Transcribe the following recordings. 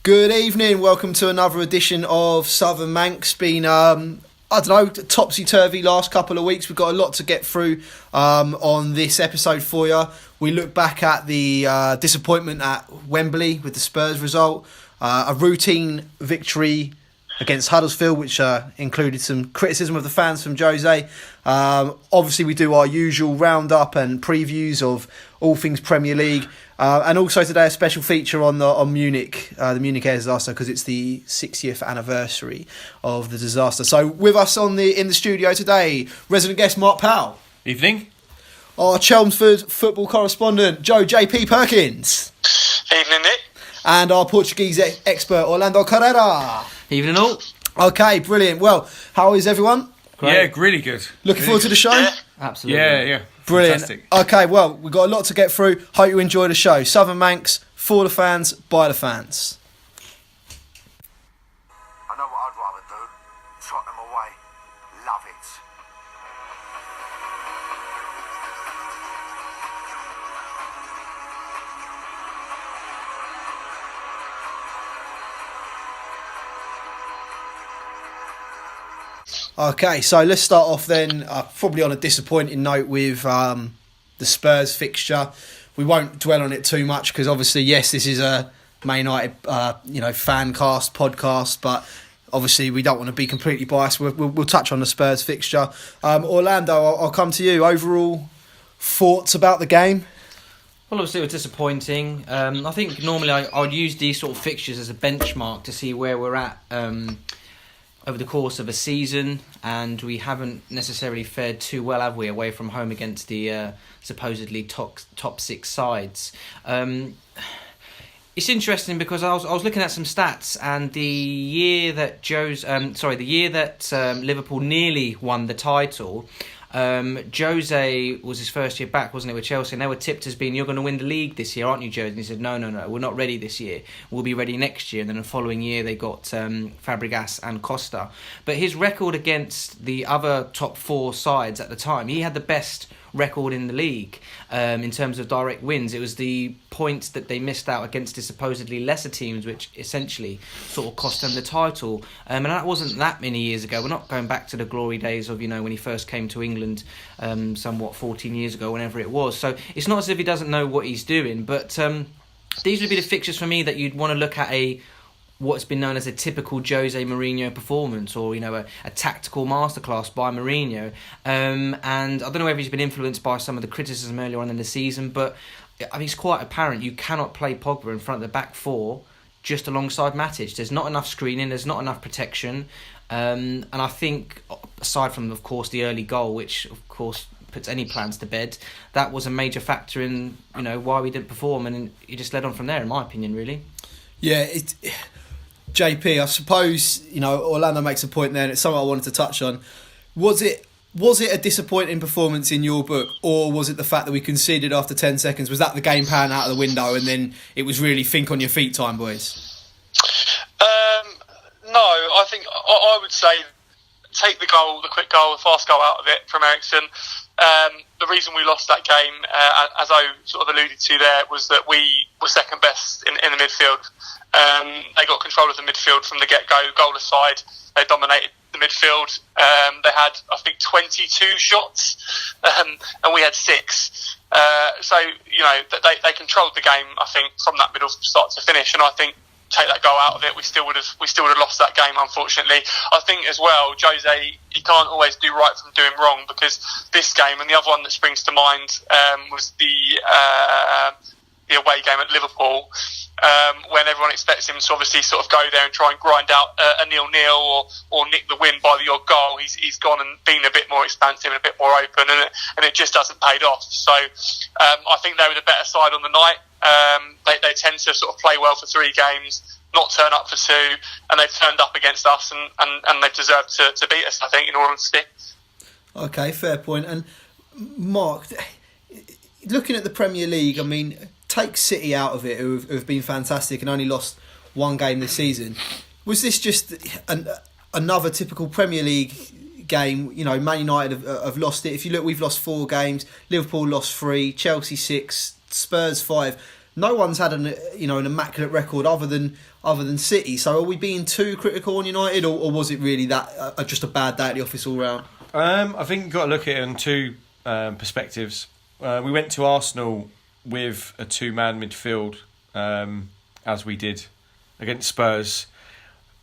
Good evening, welcome to another edition of Southern Manx. Been, topsy-turvy last couple of weeks. We've got a lot to get through on this episode for you. We look back at the disappointment at Wembley with the Spurs result, a routine victory against Huddersfield, which included some criticism of the fans from Jose. Obviously, we do our usual roundup and previews of all things Premier League. And also today a special feature on Munich, the Munich air disaster, because it's the 60th anniversary of the disaster. So with us in the studio today, resident guest Mark Powell. Evening. Our Chelmsford football correspondent Joe JP Perkins. Evening, Nick. And our Portuguese expert Orlando Carrera. Evening all. Okay, brilliant. Well, how is everyone? Great. Yeah, really good. Looking forward to the show? Yeah. Absolutely. Yeah. Brilliant. Fantastic. Okay, well, we've got a lot to get through. Hope you enjoy the show. Southern Manx, for the fans, by the fans. I know what I'd rather do. Trot them away. Love it. Okay, so let's start off then, probably on a disappointing note with the Spurs fixture. We won't dwell on it too much because obviously, yes, this is a Man United, fan cast podcast, but obviously we don't want to be completely biased. We'll touch on the Spurs fixture. Orlando, I'll come to you. Overall thoughts about the game? Well, obviously it was disappointing. I think normally I would use these sort of fixtures as a benchmark to see where we're at over the course of a season, and we haven't necessarily fared too well, have we, away from home against the supposedly top six sides. It's interesting because I was looking at some stats, and the year that Liverpool nearly won the title, Jose was his first year back, wasn't it, with Chelsea, and they were tipped as being, you're going to win the league this year, aren't you, Jose? And he said, no, we're not ready this year. We'll be ready next year. And then the following year they got Fabregas and Costa. But his record against the other top four sides at the time, he had the best record in the league in terms of direct wins. It was the points that they missed out against the supposedly lesser teams which essentially sort of cost them the title, and that wasn't that many years ago. We're not going back to the glory days of when he first came to England somewhat 14 years ago, whenever it was. So it's not as if he doesn't know what he's doing, but these would be the fixtures for me that you'd want to look at what's been known as a typical Jose Mourinho performance, or a tactical masterclass by Mourinho. And I don't know whether he's been influenced by some of the criticism earlier on in the season, but I mean, it's quite apparent you cannot play Pogba in front of the back four just alongside Matic. There's not enough screening, there's not enough protection, and I think, aside from, of course, the early goal, which of course puts any plans to bed, that was a major factor in why we didn't perform, and it just led on from there, in my opinion, really. Yeah, JP, I suppose, Orlando makes a point there, and it's something I wanted to touch on. Was it a disappointing performance in your book, or was it the fact that we conceded after 10 seconds? Was that the game plan out of the window, and then it was really think on your feet time, boys? No, I think I would say take the quick goal, the fast goal out of it from Eriksen. The reason we lost that game, as I sort of alluded to there, was that we were second best in the midfield. They got control of the midfield from the get-go, goal aside. They dominated the midfield. They had, I think, 22 shots, and we had 6. So, they controlled the game, I think, from that middle start to finish. And I think, take that goal out of it, we still would have lost that game, unfortunately. I think as well, Jose, he can't always do right from doing wrong, because this game, and the other one that springs to mind was the away game at Liverpool, when everyone expects him to obviously sort of go there and try and grind out a 0-0 or nick the win by the odd goal. He's gone and been a bit more expansive and a bit more open, and it just hasn't paid off. So I think they were the better side on the night. They tend to sort of play well for 3 games, not turn up for 2, and they've turned up against us, and they've deserved to beat us, I think, in all honesty. Okay, fair point. And Mark, looking at the Premier League, I mean, take City out of it, who've been fantastic and only lost 1 game this season. Was this just another typical Premier League game? Man United have lost it. If you look, we've lost 4 games. Liverpool lost 3. Chelsea 6. Spurs 5. no one's had an immaculate record other than City. So are we being too critical on United, or was it really that just a bad day at the office all round? I think you've got to look at it in two perspectives. We went to Arsenal with a two-man midfield, as we did against Spurs.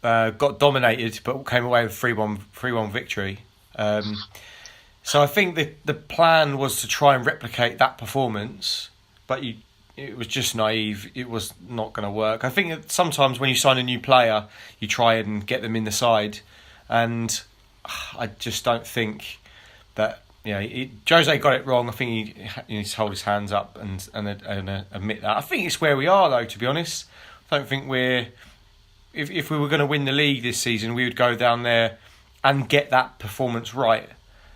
Got dominated, but came away with 3-1 victory. So I think the plan was to try and replicate that performance, but it was just naive. It was not going to work. I think that sometimes when you sign a new player, you try and get them in the side, and I just don't think that Jose got it wrong. I think he needs to hold his hands up and admit that. I think it's where we are, though. To be honest, I don't think we're. If we were going to win the league this season, we would go down there and get that performance right.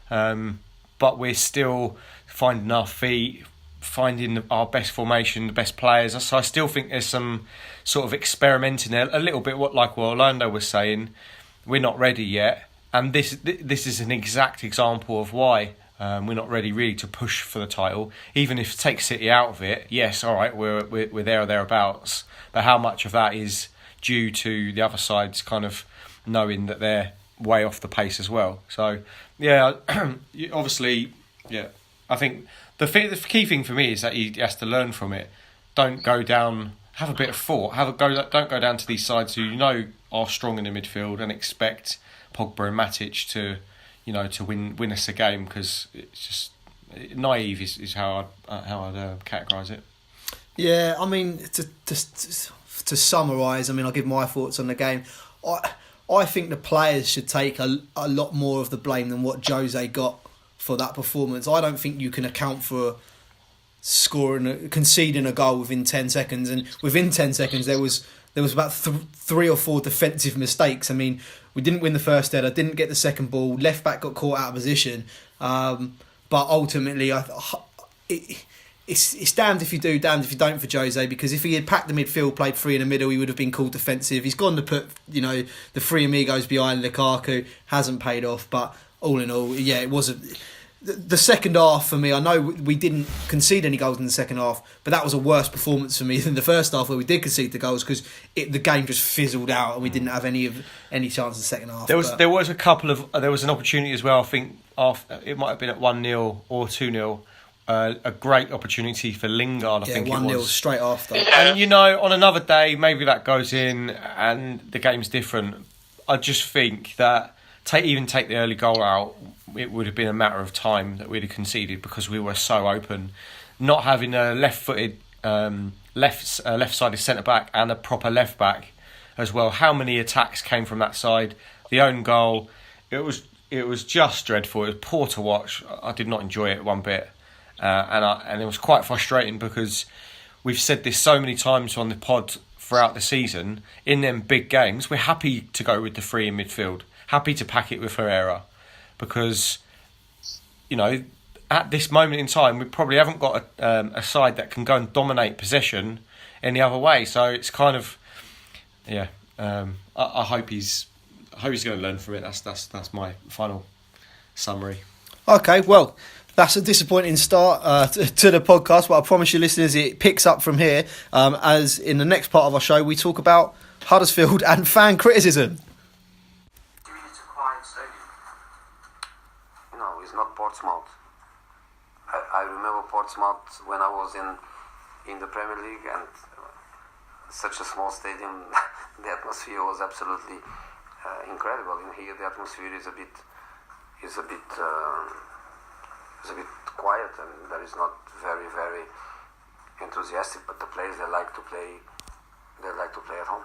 But we're still finding our feet, finding our best formation, the best players. So I still think there's some sort of experimenting there, a little bit like what Orlando was saying. We're not ready yet, and this is an exact example of why we're not ready really to push for the title. Even if take City out of it, yes, all right, we're there or thereabouts. But how much of that is due to the other side's kind of knowing that they're way off the pace as well? So, yeah, obviously, yeah. I think the key thing for me is that he has to learn from it. Don't go down. Have a bit of thought. Don't go down to these sides who are strong in the midfield and expect Pogba and Matic to win us a game, because it's just naive is how I'd categorise it. Yeah, I mean to summarise, I mean, I'll give my thoughts on the game. I think the players should take a lot more of the blame than what Jose got for that performance. I don't think you can account for conceding a goal within 10 seconds, and within 10 seconds there was about 3 or 4 defensive mistakes. I mean, we didn't win the first header, didn't get the second ball, left back got caught out of position, but ultimately It's damned if you do, damned if you don't for Jose, because if he had packed the midfield, played 3 in the middle, he would have been called defensive. He's gone to put, the 3 amigos behind Lukaku. Hasn't paid off, but all in all, yeah, it wasn't. The second half for me, I know we didn't concede any goals in the second half, but that was a worse performance for me than the first half where we did concede the goals, because the game just fizzled out and we didn't have any chance in the second half. There was an opportunity as well. I think it might have been at 1-0 or 2-0. A great opportunity for Lingard, I think 1-0 it was. Straight after. Yeah. And on another day, maybe that goes in and the game's different. I just think that take the early goal out, it would have been a matter of time that we'd have conceded, because we were so open. Not having a left-footed, left-sided centre-back and a proper left-back as well. How many attacks came from that side? The own goal, it was just dreadful. It was poor to watch. I did not enjoy it one bit. And it was quite frustrating, because we've said this so many times on the pod throughout the season. In them big games, we're happy to go with the 3 in midfield, happy to pack it with Herrera, because at this moment in time we probably haven't got a side that can go and dominate possession any other way. So it's kind of I hope he's going to learn from it. That's my final summary. Okay, well, that's a disappointing start to the podcast, but I promise you, listeners, it picks up from here. As in the next part of our show, we talk about Huddersfield and fan criticism. It's a quiet stadium. It's not Portsmouth. I remember Portsmouth when I was in the Premier League, and such a small stadium, the atmosphere was absolutely incredible. In here, the atmosphere is a bit quiet, and that is not very, very enthusiastic. But the players, they like to play at home.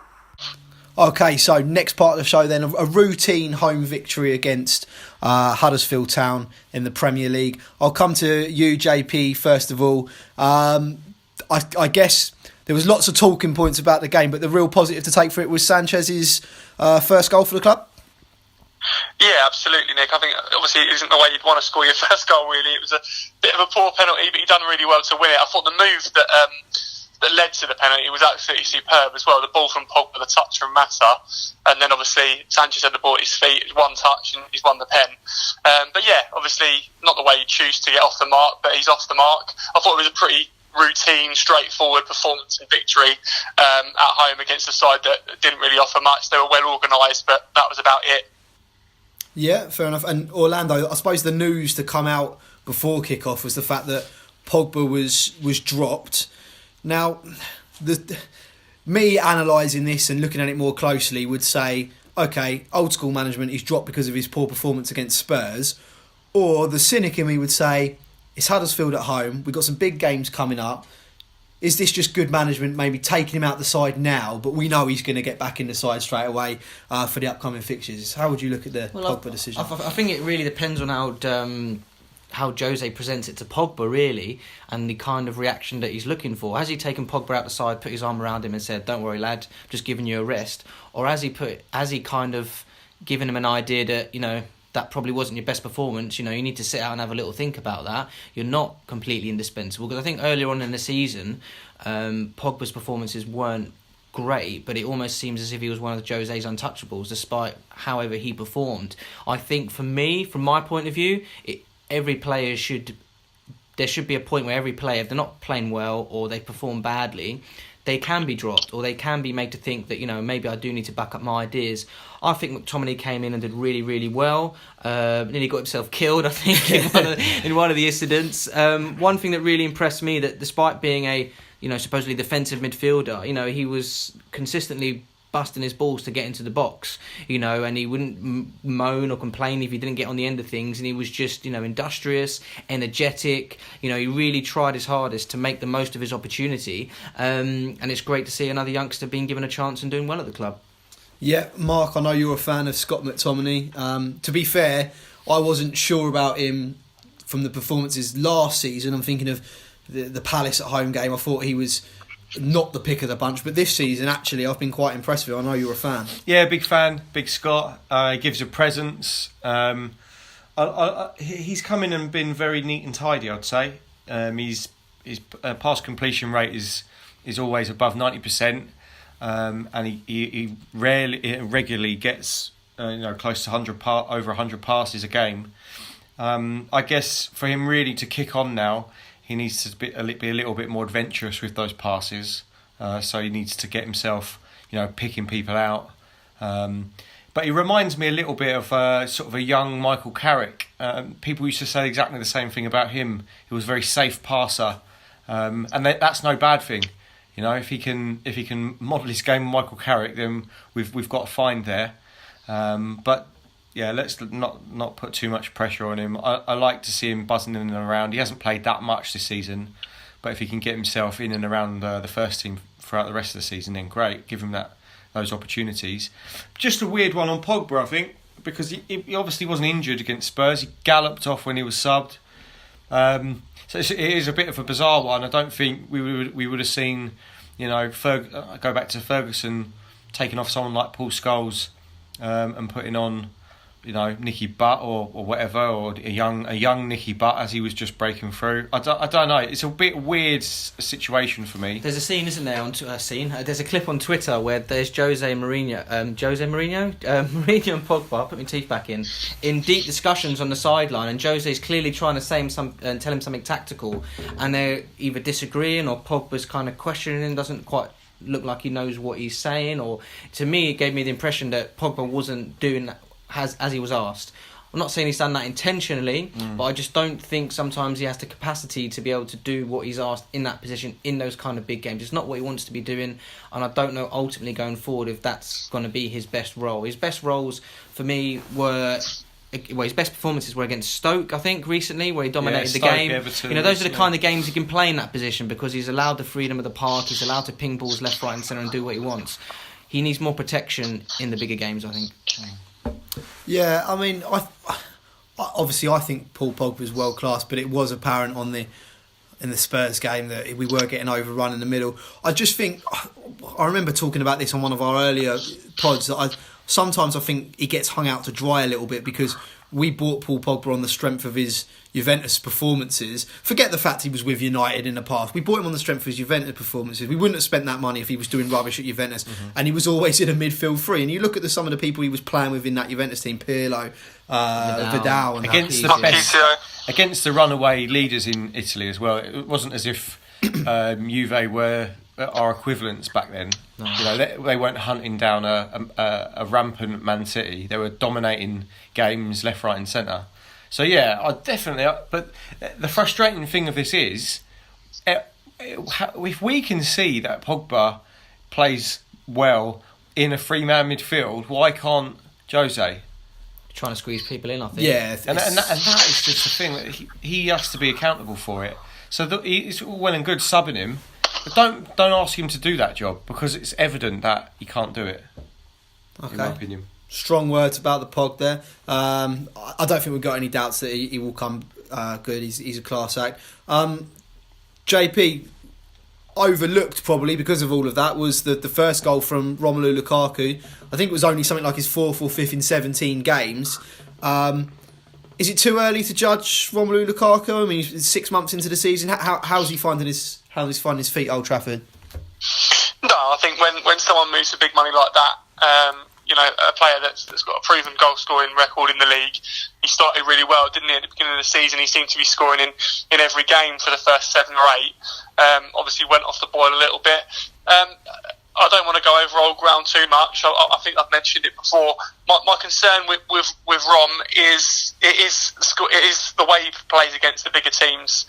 Okay, so next part of the show then, a routine home victory against Huddersfield Town in the Premier League. I'll come to you, JP, first of all. I guess there was lots of talking points about the game, but the real positive to take for it was Sanchez's first goal for the club. Yeah, absolutely, Nick. I think obviously it isn't the way you'd want to score your first goal, really. It was a bit of a poor penalty, but he done really well to win it. I thought the move that led to the penalty was absolutely superb as well. The ball from Pogba, the touch from Mata, and then obviously Sanchez had the ball at his feet. It was one touch and he's won the pen. But yeah, obviously not the way you choose to get off the mark, but he's off the mark. I thought it was a pretty routine, straightforward performance and victory at home against a side that didn't really offer much. They were well organised, but that was about it. Yeah, fair enough. And Orlando, I suppose the news to come out before kick-off was the fact that Pogba was dropped. Now, me analysing this and looking at it more closely would say, okay, old school management, he's dropped because of his poor performance against Spurs. Or the cynic in me would say, it's Huddersfield at home, we've got some big games coming up. Is this just good management, maybe taking him out the side now, but we know he's going to get back in the side straight away for the upcoming fixtures? How would you look at the Pogba decision? I think it really depends on how Jose presents it to Pogba, really, and the kind of reaction that he's looking for. Has he taken Pogba out the side, put his arm around him and said, don't worry lad, I'm just giving you a rest? Or has he kind of given him an idea that, you know, that probably wasn't your best performance, you know, you need to sit out and have a little think about that. You're not completely indispensable. Because I think earlier on in the season, Pogba's performances weren't great, but it almost seems as if he was one of Jose's untouchables, despite however he performed. I think for me, from my point of view, every player there should be a point where every player, if they're not playing well or they perform badly, they can be dropped or they can be made to think that, you know, maybe I do need to back up my ideas. I think McTominay came in and did really, really well. Nearly got himself killed, I think, in one of the incidents. One thing that really impressed me, that despite being a, you know, supposedly defensive midfielder, you know, he was consistently busting his balls to get into the box, you know, and he wouldn't moan or complain if he didn't get on the end of things, and he was just, you know, industrious, energetic, you know, he really tried his hardest to make the most of his opportunity, and it's great to see another youngster being given a chance and doing well at the club. Yeah, Mark, I know you're a fan of Scott McTominay. To be fair, I wasn't sure about him from the performances last season. I'm thinking of the Palace at home game. I thought he was not the pick of the bunch, but this season actually I've been quite impressed with him. I know you're a fan. Yeah, big fan, big Scott. He gives a presence. He's come in and been very neat and tidy, I'd say. His pass completion rate is always above 90%, and he regularly gets close to over 100 passes a game. I guess for him really to kick on now, he needs to be a little bit more adventurous with those passes. So he needs to get himself, picking people out. But he reminds me a little bit of sort of a young Michael Carrick. People used to say exactly the same thing about him. He was a very safe passer, and that's no bad thing. If he can model his game with Michael Carrick, then we've got a find there. But yeah, let's not put too much pressure on him. I like to see him buzzing in and around. He hasn't played that much this season, but if he can get himself in and around the first team throughout the rest of the season, then great. Give him those opportunities. Just a weird one on Pogba, I think, because he obviously wasn't injured against Spurs. He galloped off when he was subbed. So it is a bit of a bizarre one. I don't think we would have seen, go back to Ferguson taking off someone like Paul Scholes and putting on, Nicky Butt or whatever, or a young Nicky Butt as he was just breaking through. I don't know. It's a bit weird situation for me. There's a scene, isn't there? There's a clip on Twitter where there's Mourinho and Pogba. I'll put my teeth back in deep discussions on the sideline, and Jose's clearly trying to say tell him something tactical, and they're either disagreeing or Pogba's kind of questioning him. Doesn't quite look like he knows what he's saying, or to me it gave me the impression that Pogba wasn't doing that as he was asked. I'm not saying he's done that intentionally, but I just don't think sometimes he has the capacity to be able to do what he's asked in that position in those kind of big games. It's not what he wants to be doing, and I don't know ultimately going forward if that's going to be his best role. His best roles for me his best performances were against Stoke, I think, recently, where he dominated the game. Everton, those are the kind of games he can play in that position because he's allowed the freedom of the park, he's allowed to ping balls left, right and centre and do what he wants. He needs more protection in the bigger games, I think. Yeah, I mean, I think Paul Pogba was world class, but it was apparent in the Spurs game that we were getting overrun in the middle. I just think, I remember talking about this on one of our earlier pods, that sometimes I think he gets hung out to dry a little bit because we bought Paul Pogba on the strength of his Juventus performances. Forget the fact he was with United in the past. We bought him on the strength of his Juventus performances. We wouldn't have spent that money if he was doing rubbish at Juventus. And he was always in a midfield three. And you look at some of the people he was playing with in that Juventus team, Pirlo, Vidal, and against the runaway leaders in Italy as well. It wasn't as if Juve were our equivalents back then. No. You know, they weren't hunting down a rampant Man City. They were dominating games left, right, and centre. So yeah, I definitely. But the frustrating thing of this is, if we can see that Pogba plays well in a 3-man midfield, why can't Jose? Trying to squeeze people in, I think. Yeah, And that is just the thing that he has to be accountable for it. So it's all well and good subbing him, but don't ask him to do that job because it's evident that he can't do it. Okay. In my opinion. Strong words about the Pog there. I don't think we've got any doubts that he will come good. He's a class act. JP, overlooked probably because of all of that was the first goal from Romelu Lukaku. I think it was only something like his 4th or 5th in 17 games. Is it too early to judge Romelu Lukaku? I mean, he's 6 months into the season. How's he finding his feet at Old Trafford? No, I think when someone moves for big money like that, a player that's got a proven goal scoring record in the league, he started really well, didn't he? At the beginning of the season, he seemed to be scoring in every game for the first 7 or 8. Obviously, went off the boil a little bit. I don't want to go over old ground too much. I think I've mentioned it before. My concern with Rom is the way he plays against the bigger teams.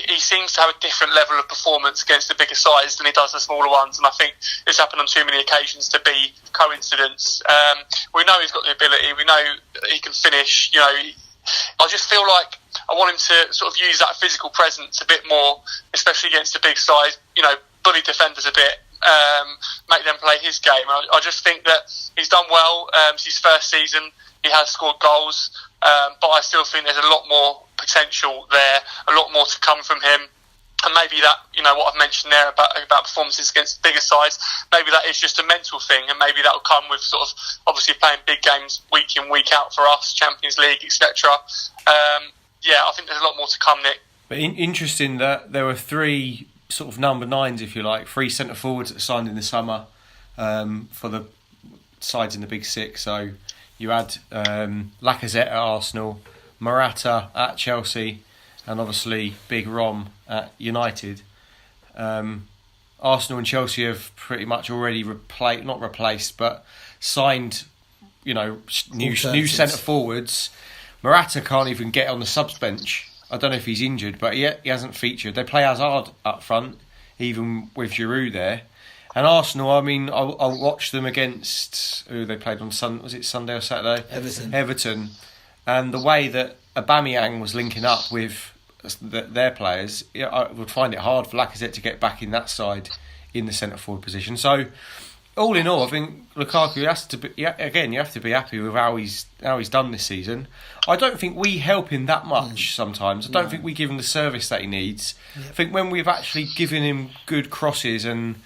He seems to have a different level of performance against the bigger sides than he does the smaller ones, and I think it's happened on too many occasions to be coincidence. We know he's got the ability. We know he can finish. I just feel like I want him to sort of use that physical presence a bit more, especially against the big side. Bully defenders a bit. Make them play his game. I just think that he's done well. It's his first season. He has scored goals, but I still think there's a lot more potential there, a lot more to come from him. And maybe that, what I've mentioned there about performances against bigger sides, maybe that is just a mental thing, and maybe that will come with sort of obviously playing big games week in, week out for us, Champions League, etc. I think there's a lot more to come, Nick. But interesting that there were 3 sort of number 9s, if you like, 3 centre forwards that signed in the summer for the sides in the Big Six. So you had Lacazette at Arsenal, Morata at Chelsea, and obviously Big Rom at United. Arsenal and Chelsea have pretty much already signed, new centre forwards. Morata can't even get on the subs bench. I don't know if he's injured, but he hasn't featured. They play Hazard up front, even with Giroud there. And Arsenal, I mean, I'll watch them against who they played on Sunday or Saturday? Everton. And the way that Aubameyang was linking up with their players, I would find it hard for Lacazette to get back in that side in the centre forward position. So, all in all, I think Lukaku has to be. Again, you have to be happy with how he's done this season. I don't think we help him that much sometimes. I don't think we give him the service that he needs. Yep. I think when we've actually given him good crosses and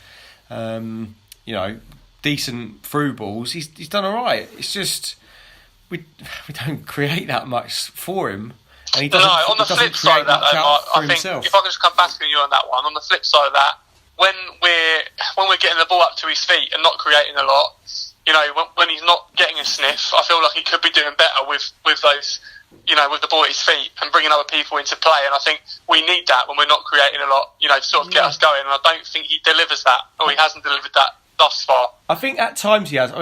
decent through balls, he's done all right. It's just we don't create that much for him. And he doesn't, on the flip side of that, though, I think himself. If I can just come back on you on that one, on the flip side of that, when we're getting the ball up to his feet and not creating a lot, when he's not getting a sniff, I feel like he could be doing better with those, with the ball at his feet and bringing other people into play. And I think we need that when we're not creating a lot, to sort of get us going. And I don't think he delivers that, or he hasn't delivered that thus far. I think at times he has.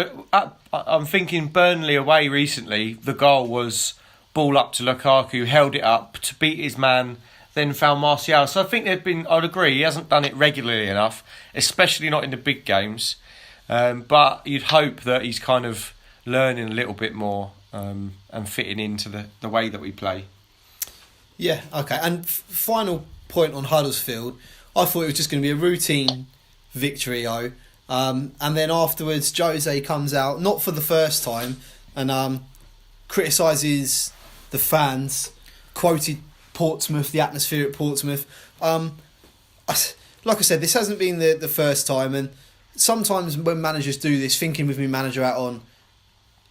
I'm thinking Burnley away recently, the goal was ball up to Lukaku, held it up to beat his man, then found Martial. So I think I'd agree, he hasn't done it regularly enough, especially not in the big games. But you'd hope that he's kind of learning a little bit more and fitting into the way that we play. Yeah, okay. And final point on Huddersfield, I thought it was just going to be a routine victory, and then afterwards Jose comes out, not for the first time, and criticises the fans, quoted Portsmouth, the atmosphere at Portsmouth. Like I said, this hasn't been the first time, and sometimes when managers do this, thinking with my manager hat on,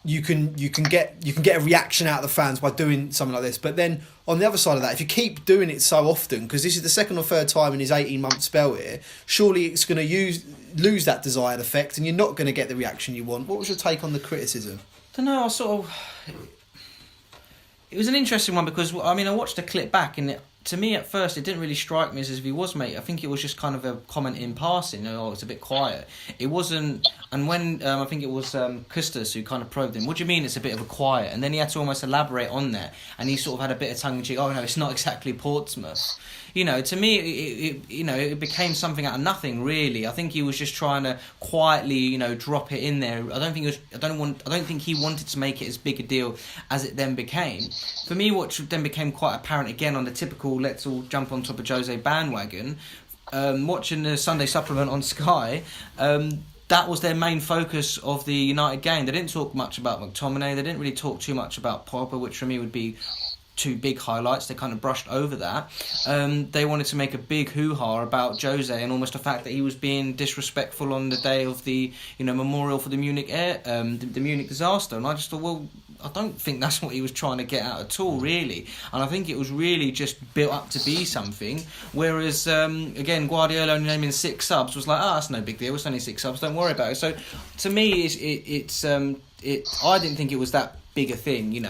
you can get a reaction out of the fans by doing something like this. But then on the other side of that, if you keep doing it so often, because this is the second or third time in his 18-month spell here, surely it's going to lose that desired effect, and you're not going to get the reaction you want. What was your take on the criticism? I don't know. It was an interesting one because I watched the clip back and to me at first it didn't really strike me as if he was mate. I think it was just kind of a comment in passing. Oh, it's a bit quiet. It wasn't. And when I think it was Custis who kind of probed him, what do you mean it's a bit of a quiet? And then he had to almost elaborate on that, and he sort of had a bit of tongue in cheek. Oh no, it's not exactly Portsmouth. To me, it became something out of nothing. Really, I think he was just trying to quietly, drop it in there. I don't think he wanted to make it as big a deal as it then became. For me, what then became quite apparent again on the typical let's all jump on top of Jose bandwagon. Watching the Sunday supplement on Sky. That was their main focus of the United game. They didn't talk much about McTominay. They didn't really talk too much about Pogba, which for me would be two big highlights. They kind of brushed over that. They wanted to make a big hoo-ha about Jose and almost the fact that he was being disrespectful on the day of the memorial for the Munich the Munich disaster. And I just thought, well, I don't think that's what he was trying to get out at all, really. And I think it was really just built up to be something. Whereas, again, Guardiola only naming 6 subs was like, that's no big deal. It's only 6 subs. Don't worry about it. So, to me, I didn't think it was that big a thing,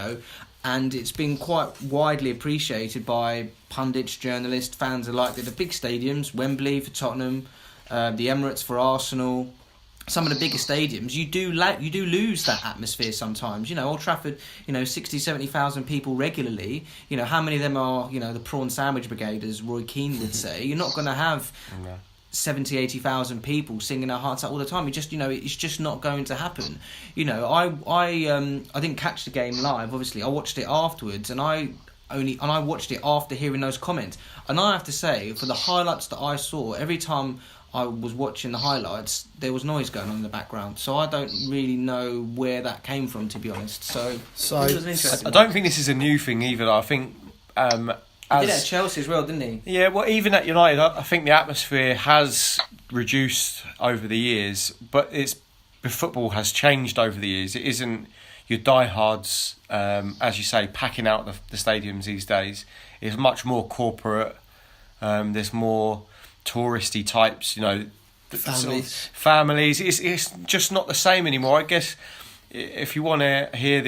And it's been quite widely appreciated by pundits, journalists, fans alike. At the big stadiums, Wembley for Tottenham, the Emirates for Arsenal, some of the bigger stadiums, you do lose that atmosphere sometimes. Old Trafford, 60, 70,000 people regularly. How many of them are, the prawn sandwich brigade, as Roy Keane would say? You're not going to have 70, 80,000 people singing our hearts out all the time. It's just not going to happen. I didn't catch the game live. Obviously, I watched it afterwards, and I watched it after hearing those comments. And I have to say, for the highlights that I saw, every time I was watching the highlights, there was noise going on in the background. So I don't really know where that came from, to be honest. So it was an interesting I don't think this is a new thing either. I think he did it at Chelsea as well, didn't he? Yeah, well, even at United, I think the atmosphere has reduced over the years, but the football has changed over the years. It isn't your diehards, as you say, packing out the stadiums these days. It's much more corporate. There's more touristy types, families. It's just not the same anymore. I guess if you want to hear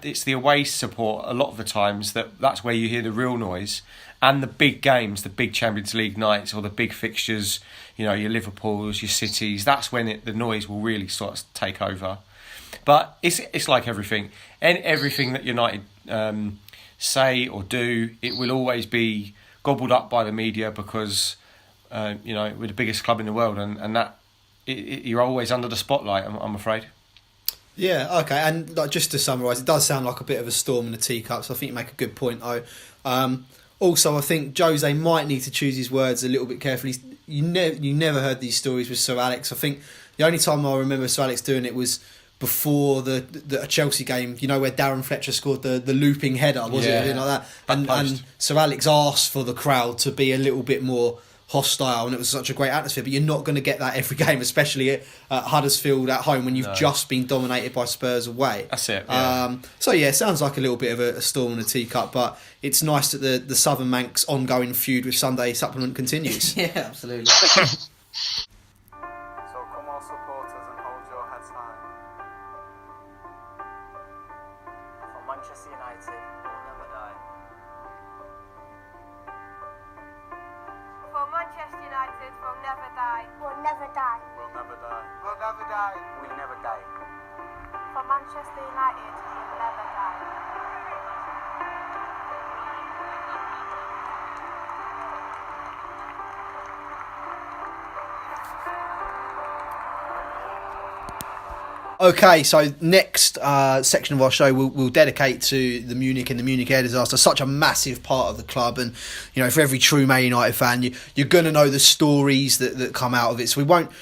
it's the away support a lot of the times that's where you hear the real noise, and the big games, the big Champions League nights or the big fixtures, your Liverpools, your Cities. That's when the noise will really sort of take over. But it's like everything, and everything that United say or do, it will always be gobbled up by the media because. We're the biggest club in the world, and that you're always under the spotlight. I'm afraid. Yeah. Okay. And just to summarise, it does sound like a bit of a storm in a teacup. So I think you make a good point, though. Also, I think Jose might need to choose his words a little bit carefully. You never heard these stories with Sir Alex. I think the only time I remember Sir Alex doing it was before the Chelsea game, where Darren Fletcher scored the looping header, was it? Anything like that? And Sir Alex asked for the crowd to be a little bit more hostile, and it was such a great atmosphere. But you're not going to get that every game, especially at Huddersfield at home when you've just been dominated by Spurs away. That's it. Yeah. It sounds like a little bit of a storm in a teacup, but it's nice that the Southern Manx ongoing feud with Sunday Supplement continues. Yeah, absolutely. So come on, supporters, and hold your heads high. For Manchester United will never die. For Manchester United will never die. Will never die. We'll never die. Will never die. We'll never die. For Manchester United will never die. Okay, so next section of our show we'll dedicate to the Munich and the Munich air disaster. Such a massive part of the club, and for every true Man United fan, you're gonna know the stories that come out of it. So we won't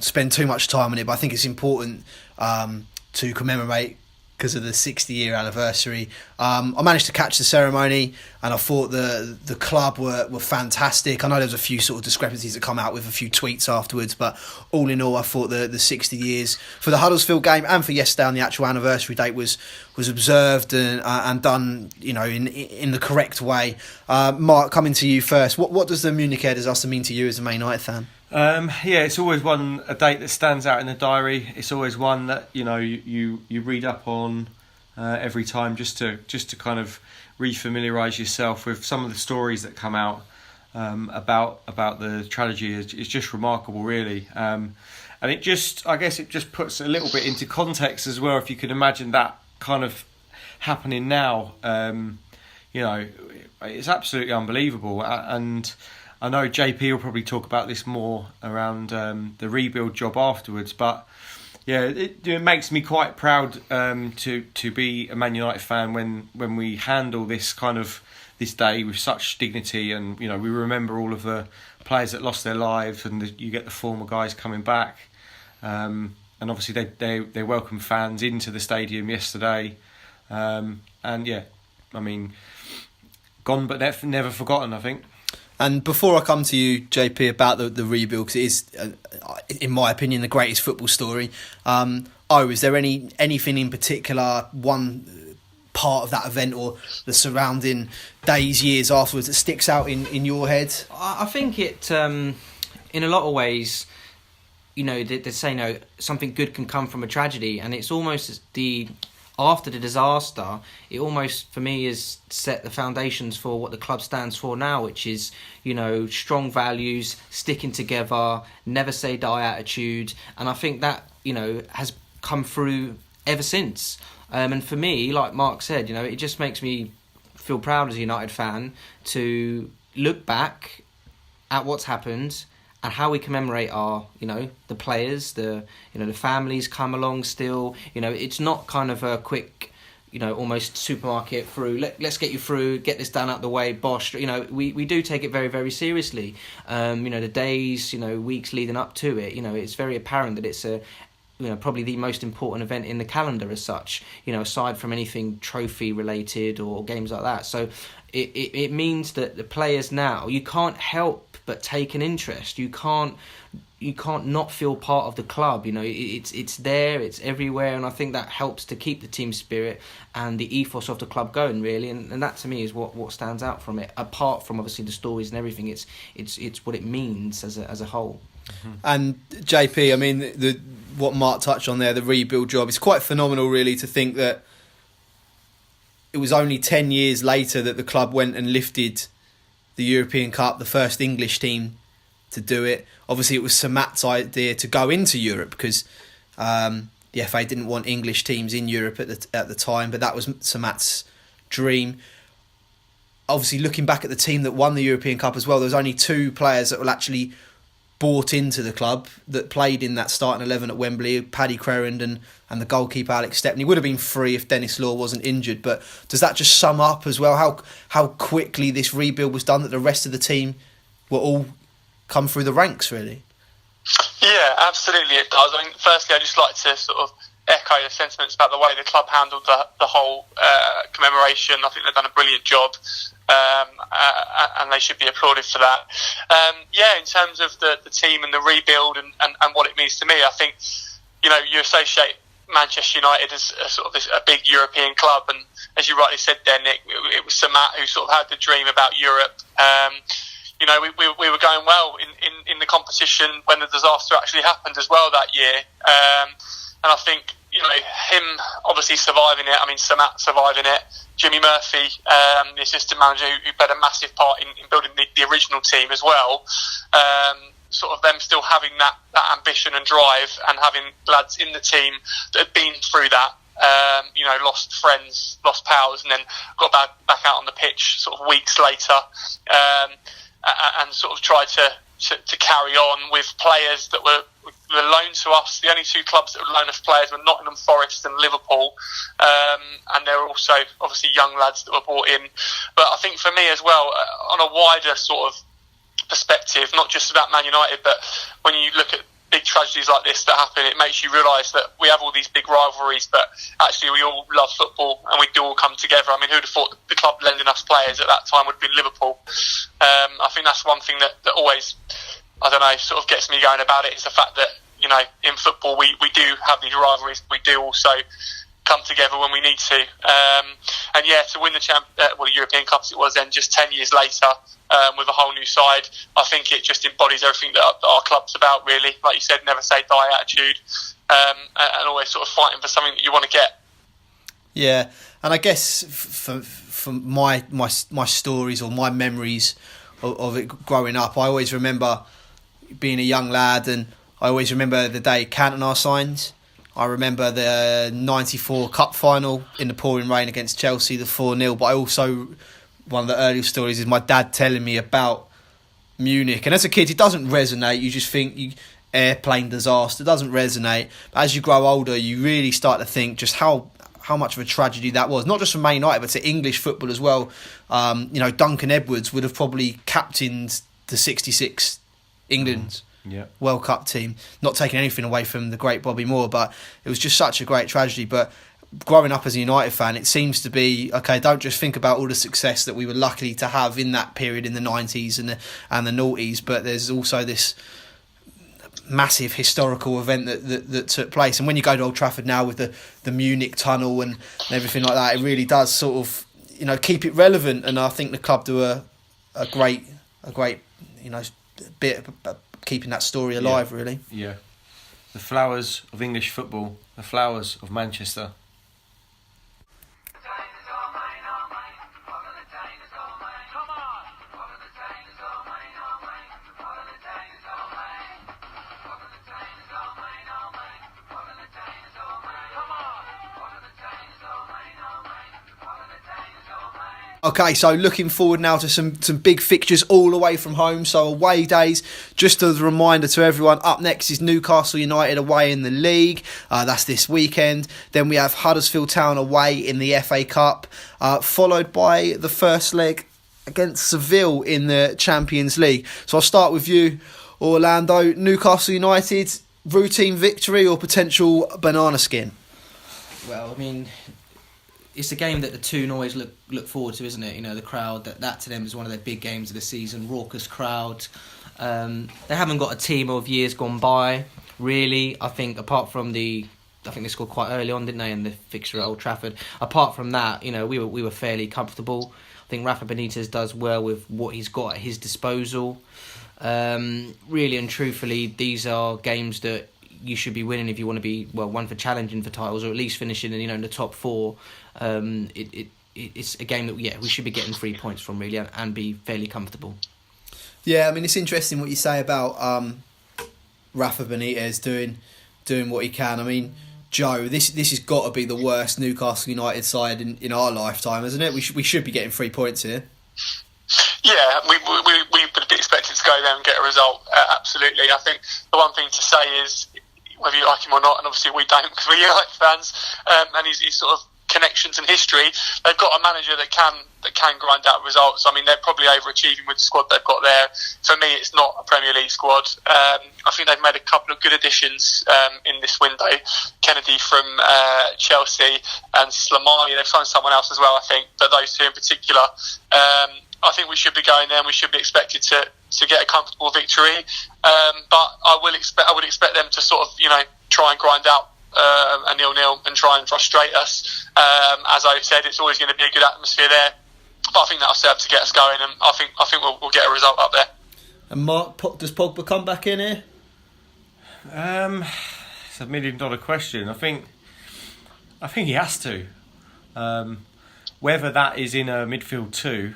spend too much time on it, but I think it's important to commemorate because of the 60-year anniversary. I managed to catch the ceremony, and I thought the club were fantastic. I know there was a few sort of discrepancies that come out with a few tweets afterwards, but all in all, I thought the 60 years for the Huddersfield game and for yesterday on the actual anniversary date was observed and done in the correct way. Mark, coming to you first, what does the Munich air disaster mean to you as a Man United fan? It's always a date that stands out in the diary. It's always one that you read up on every time just to kind of re-familiarise yourself with some of the stories that come out about the tragedy is just remarkable, really. And I guess it just puts a little bit into context as well. If you can imagine that kind of happening now, it's absolutely unbelievable. And I know JP will probably talk about this more around the rebuild job afterwards, but yeah, it makes me quite proud to be a Man United fan when we handle this day with such dignity, and we remember all of the players that lost their lives, and you get the former guys coming back, and obviously they welcome fans into the stadium yesterday, and yeah, I mean, gone but never forgotten, I think. And before I come to you, JP, about the rebuild, because it is, in my opinion, the greatest football story. Is there anything in particular, one part of that event or the surrounding days, years afterwards, that sticks out in your head? I think it, in a lot of ways, they say something good can come from a tragedy, and it's almost after the disaster, it almost, for me, has set the foundations for what the club stands for now, which is, strong values, sticking together, never say die attitude. And I think that, has come through ever since. And for me, like Mark said, it just makes me feel proud as a United fan to look back at what's happened and how we commemorate our, the players, the families come along still. It's not kind of a quick, almost supermarket through. Let's get you through, get this done out the way, bosh. We do take it very, very seriously. The days, weeks leading up to it, it's very apparent that it's probably the most important event in the calendar as such, aside from anything trophy related or games like that. So it means that the players now, you can't help but take an interest. You can't not feel part of the club. It's there, it's everywhere, and I think that helps to keep the team spirit and the ethos of the club going, really. And that to me is what stands out from it. Apart from obviously the stories and everything, it's what it means as a whole. Mm-hmm. And JP, I mean, what Mark touched on there, the rebuild job, it's quite phenomenal, really, to think that it was only 10 years later that the club went and lifted the European Cup, the first English team to do it. Obviously, it was Sir Matt's idea to go into Europe because the FA didn't want English teams in Europe at the time, but that was Sir Matt's dream. Obviously, looking back at the team that won the European Cup as well, there was only 2 players that were actually bought into the club that played in that starting 11 at Wembley, Paddy Crerand and the goalkeeper Alex Stepney. Would have been free if Dennis Law wasn't injured, but does that just sum up as well how quickly this rebuild was done, that the rest of the team were all come through the ranks, really? Yeah, absolutely it does. I mean, firstly, I'd just like to sort of echo the sentiments about the way the club handled the whole commemoration. I think they've done a brilliant job. And they should be applauded for that. In terms of the team and the rebuild and what it means to me, I think you associate Manchester United as a big European club, and as you rightly said there, Nick, it was Sir Matt who sort of had the dream about Europe. We were going well in the competition when the disaster actually happened as well that year, and I think him obviously surviving it. I mean, Sir Matt surviving it. Jimmy Murphy, the assistant manager, who played a massive part in building the original team as well. Sort of them still having that ambition and drive, and having lads in the team that had been through that. Lost friends, lost pals, and then got back out on the pitch sort of weeks later, and sort of tried to carry on with players that were loaned to us. The only 2 clubs that would loan us players were Nottingham Forest and Liverpool, and there were also obviously young lads that were brought in. But I think for me as well, on a wider sort of perspective, not just about Man United, but when you look at big tragedies like this that happen, it makes you realise that we have all these big rivalries, but actually we all love football and we do all come together. I mean, who'd have thought the club lending us players at that time would have been Liverpool? I think that's one thing that always, I don't know, sort of gets me going about it, is the fact that, in football we do have these rivalries, we do also come together when we need to. To win the European Cup as it was then, just 10 years later, with a whole new side, I think it just embodies everything that our club's about, really. Like you said, never say die attitude, and always sort of fighting for something that you want to get. Yeah, and I guess from my stories or my memories of it growing up, I always remember being a young lad, and I always remember the day Cantona signed. I remember the 94 Cup final in the pouring rain against Chelsea, the 4-0. But I also, one of the earliest stories is my dad telling me about Munich. And as a kid, it doesn't resonate. You just think airplane disaster. It doesn't resonate. But as you grow older, you really start to think just how much of a tragedy that was. Not just for Man United, but to English football as well. Duncan Edwards would have probably captained the 66 England World Cup team. Not taking anything away from the great Bobby Moore, but it was just such a great tragedy. But growing up as a United fan, it seems to be, okay, don't just think about all the success that we were lucky to have in that period in the 90s and the noughties, but there's also this massive historical event that took place. And when you go to Old Trafford now with the Munich tunnel and everything like that, it really does sort of keep it relevant. And I think the club do a great bit of keeping that story alive. Really, the flowers of English football, the flowers of Manchester. Okay, so looking forward now to some big fixtures all the way from home. So away days, just as a reminder to everyone, up next is Newcastle United away in the league. That's this weekend. Then we have Huddersfield Town away in the FA Cup, followed by the first leg against Seville in the Champions League. So I'll start with you, Orlando. Newcastle United, routine victory or potential banana skin? Well, I mean, it's a game that the Toon always look forward to, isn't it? The crowd, that to them is one of their big games of the season, raucous crowd. They haven't got a team of years gone by, really. I think apart from I think they scored quite early on, didn't they, in the fixture at Old Trafford. Apart from that, we were fairly comfortable. I think Rafa Benitez does well with what he's got at his disposal. Really and truthfully, these are games that you should be winning if you want to be, one for challenging for titles or at least finishing in the top four. It's a game that we should be getting 3 points from, really, and be fairly comfortable. Yeah, I mean, it's interesting what you say about Rafa Benitez doing what he can. I mean, Joe, this has got to be the worst Newcastle United side in our lifetime, isn't it? We should be getting 3 points here. Yeah, we would be expected to go there and get a result. Absolutely. I think the one thing to say is, whether you like him or not, and obviously we don't because we're United fans, and his sort of connections and history, they've got a manager that can grind out results. I mean, they're probably overachieving with the squad they've got there. For me, it's not a Premier League squad. I think they've made a couple of good additions in this window. Kennedy from Chelsea and Slimani. They've signed someone else as well, I think, but those two in particular. I think we should be going there and we should be expected to get a comfortable victory. But I would expect them to sort of, try and grind out a 0-0 and try and frustrate us. As I said, it's always going to be a good atmosphere there. But I think that'll serve to get us going, and I think we'll get a result up there. And Mark, does Pogba come back in here? It's $1 million question. I think he has to. Whether that is in a midfield two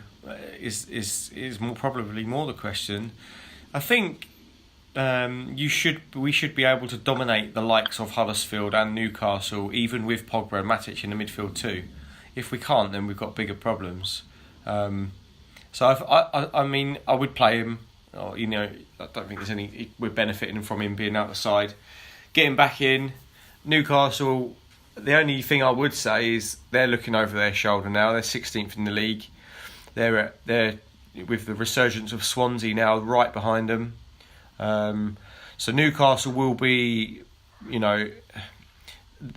is probably more the question. I think we should be able to dominate the likes of Huddersfield and Newcastle, even with Pogba and Matic in the midfield too. If we can't, then we've got bigger problems. So I mean, I would play him. I don't think we're benefiting from him being out the side. Getting back in, Newcastle. The only thing I would say is they're looking over their shoulder now. They're 16th in the league. They're with the resurgence of Swansea now right behind them. So Newcastle will be,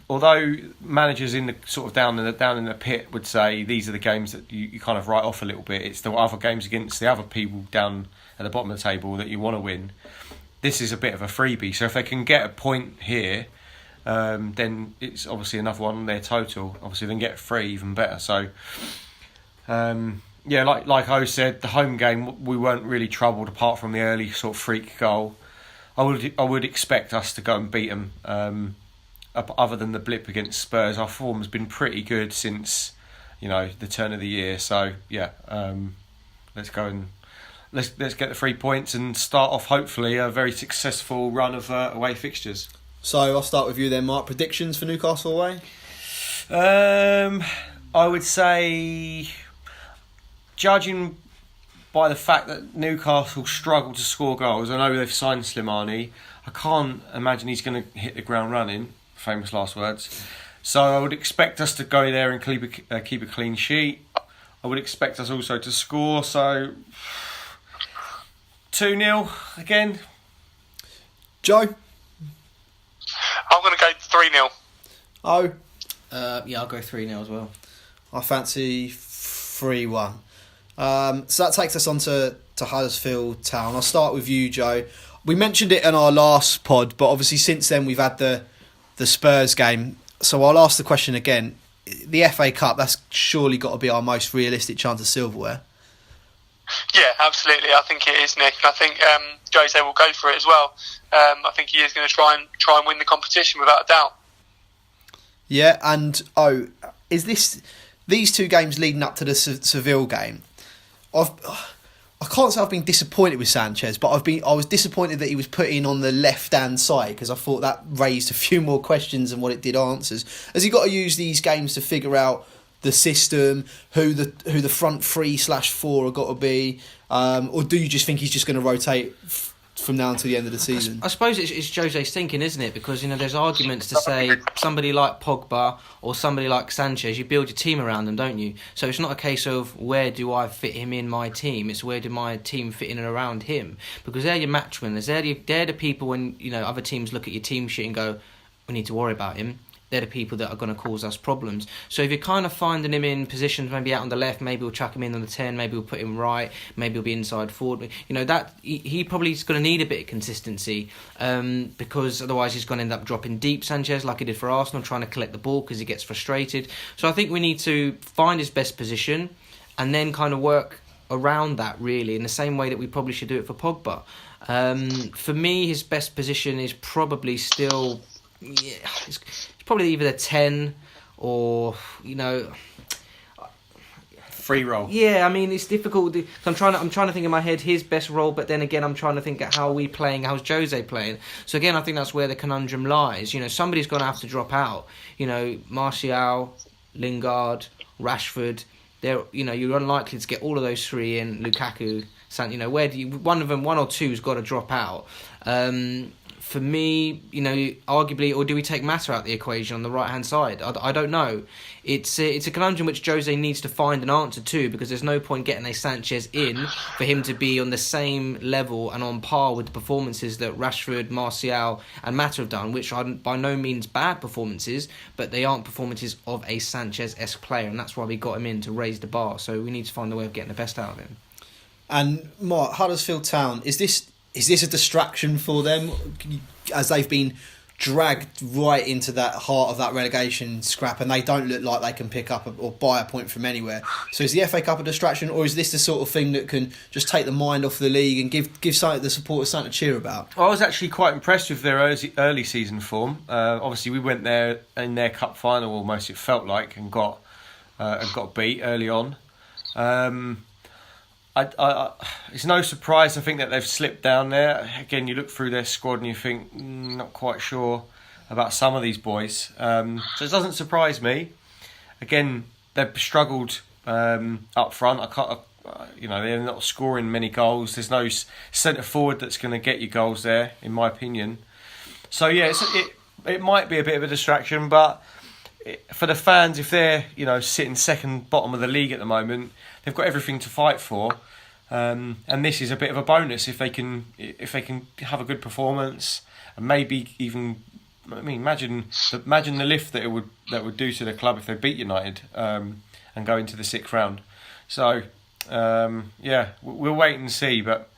although managers in the sort of down in the pit would say these are the games that you kind of write off a little bit. It's the other games against the other people down at the bottom of the table that you want to win. This is a bit of a freebie. So if they can get a point here, then it's obviously another one on their total. Obviously, they can get 3 even better. So. Like O said, the home game we weren't really troubled apart from the early sort of freak goal. I would expect us to go and beat them. Other than the blip against Spurs, our form has been pretty good since the turn of the year. So yeah, let's go and let's get the 3 points and start off hopefully a very successful run of away fixtures. So I'll start with you then, Mark. Predictions for Newcastle away? I would say, judging by the fact that Newcastle struggle to score goals, I know they've signed Slimani. I can't imagine he's going to hit the ground running. Famous last words. So I would expect us to go there and keep a clean sheet. I would expect us also to score. So 2-0 again. Joe? I'm going to go 3-0. Oh? Yeah, I'll go 3-0 as well. I fancy 3-1. So that takes us on to Huddersfield Town. I'll start with you, Joe. We mentioned it in our last pod, but obviously since then we've had the Spurs game. So I'll ask the question again. The FA Cup, that's surely got to be our most realistic chance of silverware. Yeah, absolutely. I think it is, Nick. And I think Jose will go for it as well. I think he is going to try and win the competition without a doubt. Yeah, and is these two games leading up to the Seville game? I can't say I've been disappointed with Sanchez, but I was disappointed that he was put in on the left-hand side because I thought that raised a few more questions than what it did answers. Has he got to use these games to figure out the system, who the front 3/4 have got to be, or do you just think he's just going to rotate from now until the end of the season? I suppose it's Jose's thinking, isn't it? Because there's arguments to say somebody like Pogba or somebody like Sanchez, you build your team around them, don't you? So it's not a case of where do I fit him in my team. It's where do my team fit in and around him? Because they're your match winners. They're the people when other teams look at your team sheet and go, we need to worry about him. They're the people that are going to cause us problems. So if you're kind of finding him in positions, maybe out on the left, maybe we'll chuck him in on the 10, maybe we'll put him right, maybe he'll be inside forward. That he probably is going to need a bit of consistency because otherwise he's going to end up dropping deep, Sanchez, like he did for Arsenal, trying to collect the ball because he gets frustrated. So I think we need to find his best position and then kind of work around that, really, in the same way that we probably should do it for Pogba. For me, his best position is probably still... Yeah, it's probably either the 10 or Free roll. Yeah, I mean it's difficult. I'm trying to think in my head his best role, but then again I'm trying to think at how are we playing, how's Jose playing. So again, I think that's where the conundrum lies. Somebody's going to have to drop out. Martial, Lingard, Rashford. You're unlikely to get all of those three in. Lukaku, where do you? One or two's got to drop out. For me, arguably, or do we take Mata out the equation on the right-hand side? I don't know. It's a conundrum which Jose needs to find an answer to because there's no point getting a Sanchez in for him to be on the same level and on par with the performances that Rashford, Martial and Mata have done, which are by no means bad performances, but they aren't performances of a Sanchez-esque player, and that's why we got him in to raise the bar. So we need to find a way of getting the best out of him. And Mark, Huddersfield Town, is this a distraction for them as they've been dragged right into that heart of that relegation scrap and they don't look like they can pick up or buy a point from anywhere? So is the FA Cup a distraction, or is this the sort of thing that can just take the mind off the league and give the supporters something to cheer about? I was actually quite impressed with their early season form. Obviously, we went there in their cup final almost, it felt like, and got beat early on. It's no surprise, I think, that they've slipped down there. Again, you look through their squad and you think, not quite sure about some of these boys. So it doesn't surprise me. Again, they've struggled up front. They're not scoring many goals. There's no centre forward that's going to get you goals there, in my opinion. So yeah, it might be a bit of a distraction, but for the fans, if they're sitting second bottom of the league at the moment, they've got everything to fight for, and this is a bit of a bonus if they can have a good performance and maybe even. I mean, imagine the lift that would do to the club if they beat United and go into the 6th round. So we'll wait and see. But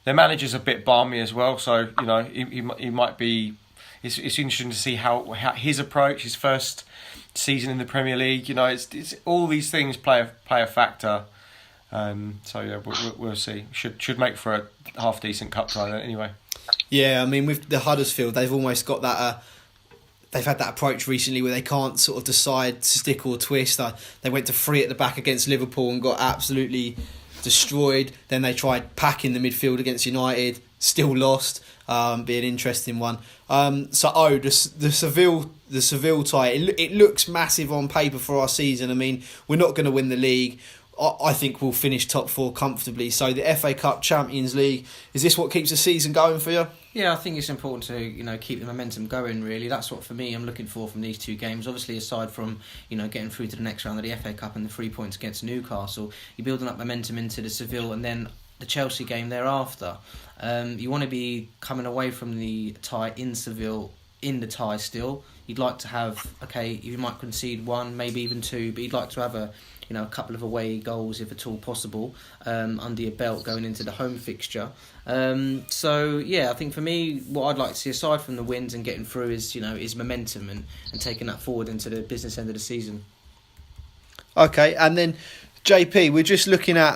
their manager's a bit balmy as well, so he might be. It's interesting to see how his approach, his first season in the Premier League. It's all these things play a factor. We'll see. Should make for a half decent cup tie anyway. Yeah, I mean with the Huddersfield, they've almost got that they've had that approach recently where they can't sort of decide to stick or twist. They went to 3 at the back against Liverpool and got absolutely destroyed. Then they tried packing the midfield against United, still lost. Be an interesting one. The Seville tie. It looks massive on paper for our season. I mean, we're not going to win the league. I think we'll finish top 4 comfortably. So the FA Cup, Champions League, is this what keeps the season going for you? Yeah, I think it's important to keep the momentum going. Really, that's what for me I'm looking for from these 2 games. Obviously, aside from getting through to the next round of the FA Cup and the 3 points against Newcastle, you're building up momentum into the Seville and then the Chelsea game thereafter. You want to be coming away from the tie in Seville in the tie still. You'd like to have you might concede 1, maybe even 2, but you'd like to have a couple of away goals if at all possible under your belt going into the home fixture. I think for me, what I'd like to see aside from the wins and getting through is momentum and taking that forward into the business end of the season. Okay, and then JP, we're just looking at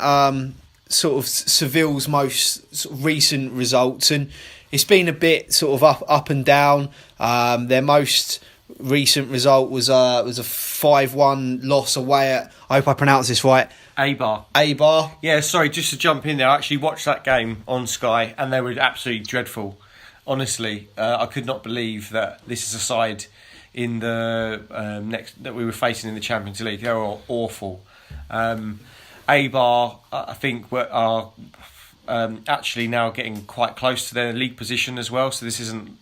sort of Seville's most sort of recent results, and it's been a bit sort of up and down. Their most recent result was a 5-1 loss away at, I hope I pronounce this right, Eibar. Yeah, sorry, just to jump in there, I actually watched that game on Sky and they were absolutely dreadful. Honestly, I could not believe that this is a side in the next that we were facing in the Champions League. They were awful. Eibar, I think, are actually now getting quite close to their league position as well. So this isn't,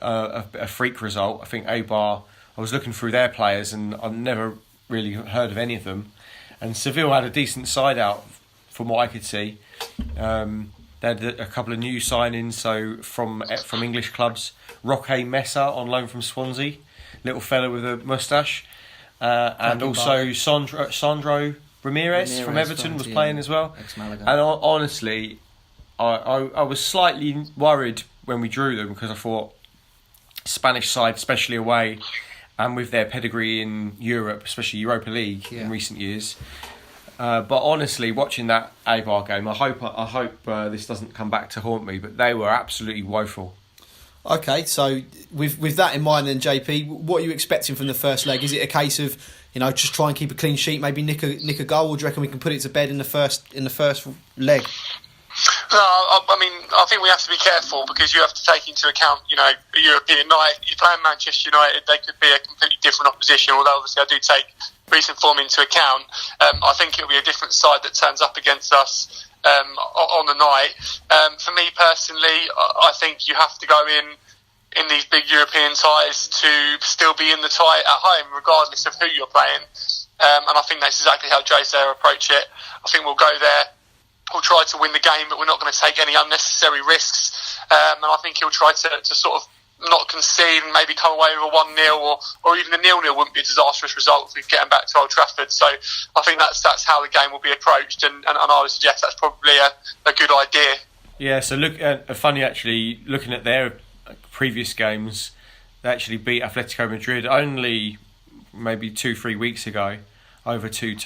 a freak result. I think Eibar, I was looking through their players and I've never really heard of any of them. And Seville had a decent side out from what I could see. They had a couple of new signings, so from English clubs. Roque Mesa on loan from Swansea, little fella with a moustache. And also Sandro Ramirez from Everton was playing as well. Ex-Malaga. And honestly, I was slightly worried when we drew them because I thought Spanish side, especially away, and with their pedigree in Europe, especially Europa League in recent years. But honestly, watching that Eibar game, I hope this doesn't come back to haunt me, but they were absolutely woeful. Okay, so with that in mind then, JP, what are you expecting from the first leg? Is it a case of, just try and keep a clean sheet, maybe nick a goal, or do you reckon we can put it to bed in the first leg? No, I think we have to be careful because you have to take into account, the European night. You're playing Manchester United, they could be a completely different opposition, although obviously I do take recent form into account. I think it'll be a different side that turns up against us on the night. For me personally, I think you have to go in these big European ties to still be in the tie at home, regardless of who you're playing. And I think that's exactly how Jose will approach it. I think we'll go there. We'll try to win the game, but we're not going to take any unnecessary risks. And I think he'll try to sort of not concede and maybe come away with a 1-0 or even a 0-0 wouldn't be a disastrous result if we get him back to Old Trafford. So I think that's how the game will be approached, and I would suggest that's probably a good idea. Yeah, so funny actually, looking at their previous games, they actually beat Atletico Madrid only maybe 2-3 weeks ago. Over two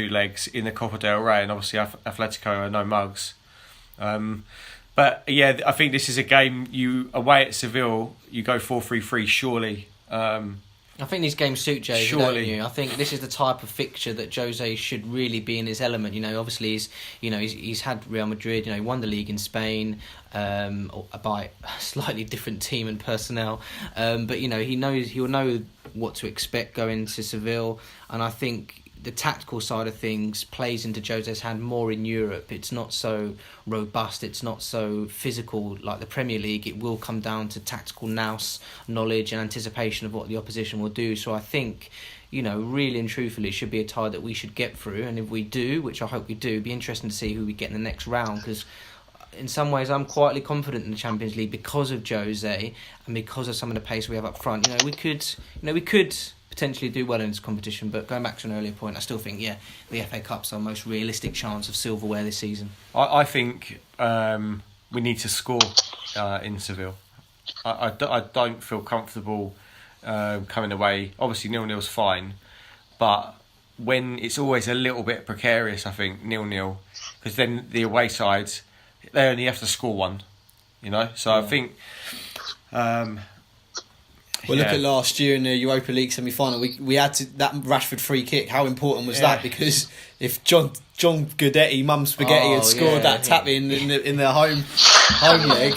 legs in the Copa del Rey, and obviously Atletico are no mugs. But yeah, I think this is a game away at Seville, you go 4-3-3 surely. I think these games suit Jose, don't you? I think this is the type of fixture that Jose should really be in his element. Obviously he's had Real Madrid. He won the league in Spain by a slightly different team and personnel. But he'll know what to expect going to Seville, and I think the tactical side of things plays into Jose's hand more in Europe. It's not so robust, it's not so physical like the Premier League. It will come down to tactical nous, knowledge and anticipation of what the opposition will do. So I think, really and truthfully, it should be a tie that we should get through. And if we do, which I hope we do, it'd be interesting to see who we get in the next round, because in some ways I'm quietly confident in the Champions League because of Jose and because of some of the pace we have up front. We could potentially do well in this competition, but going back to an earlier point, I still think the FA Cup's our most realistic chance of silverware this season. I think we need to score in Seville. I don't feel comfortable coming away. Obviously 0-0's fine, but when it's always a little bit precarious, I think 0-0, because then the away sides, they only have to score one, so yeah. I think Well, look at last year in the Europa League semi-final. We had that Rashford free kick. How important was that? Because if John Guidetti, Mum Spaghetti, had scored that tap in the home leg,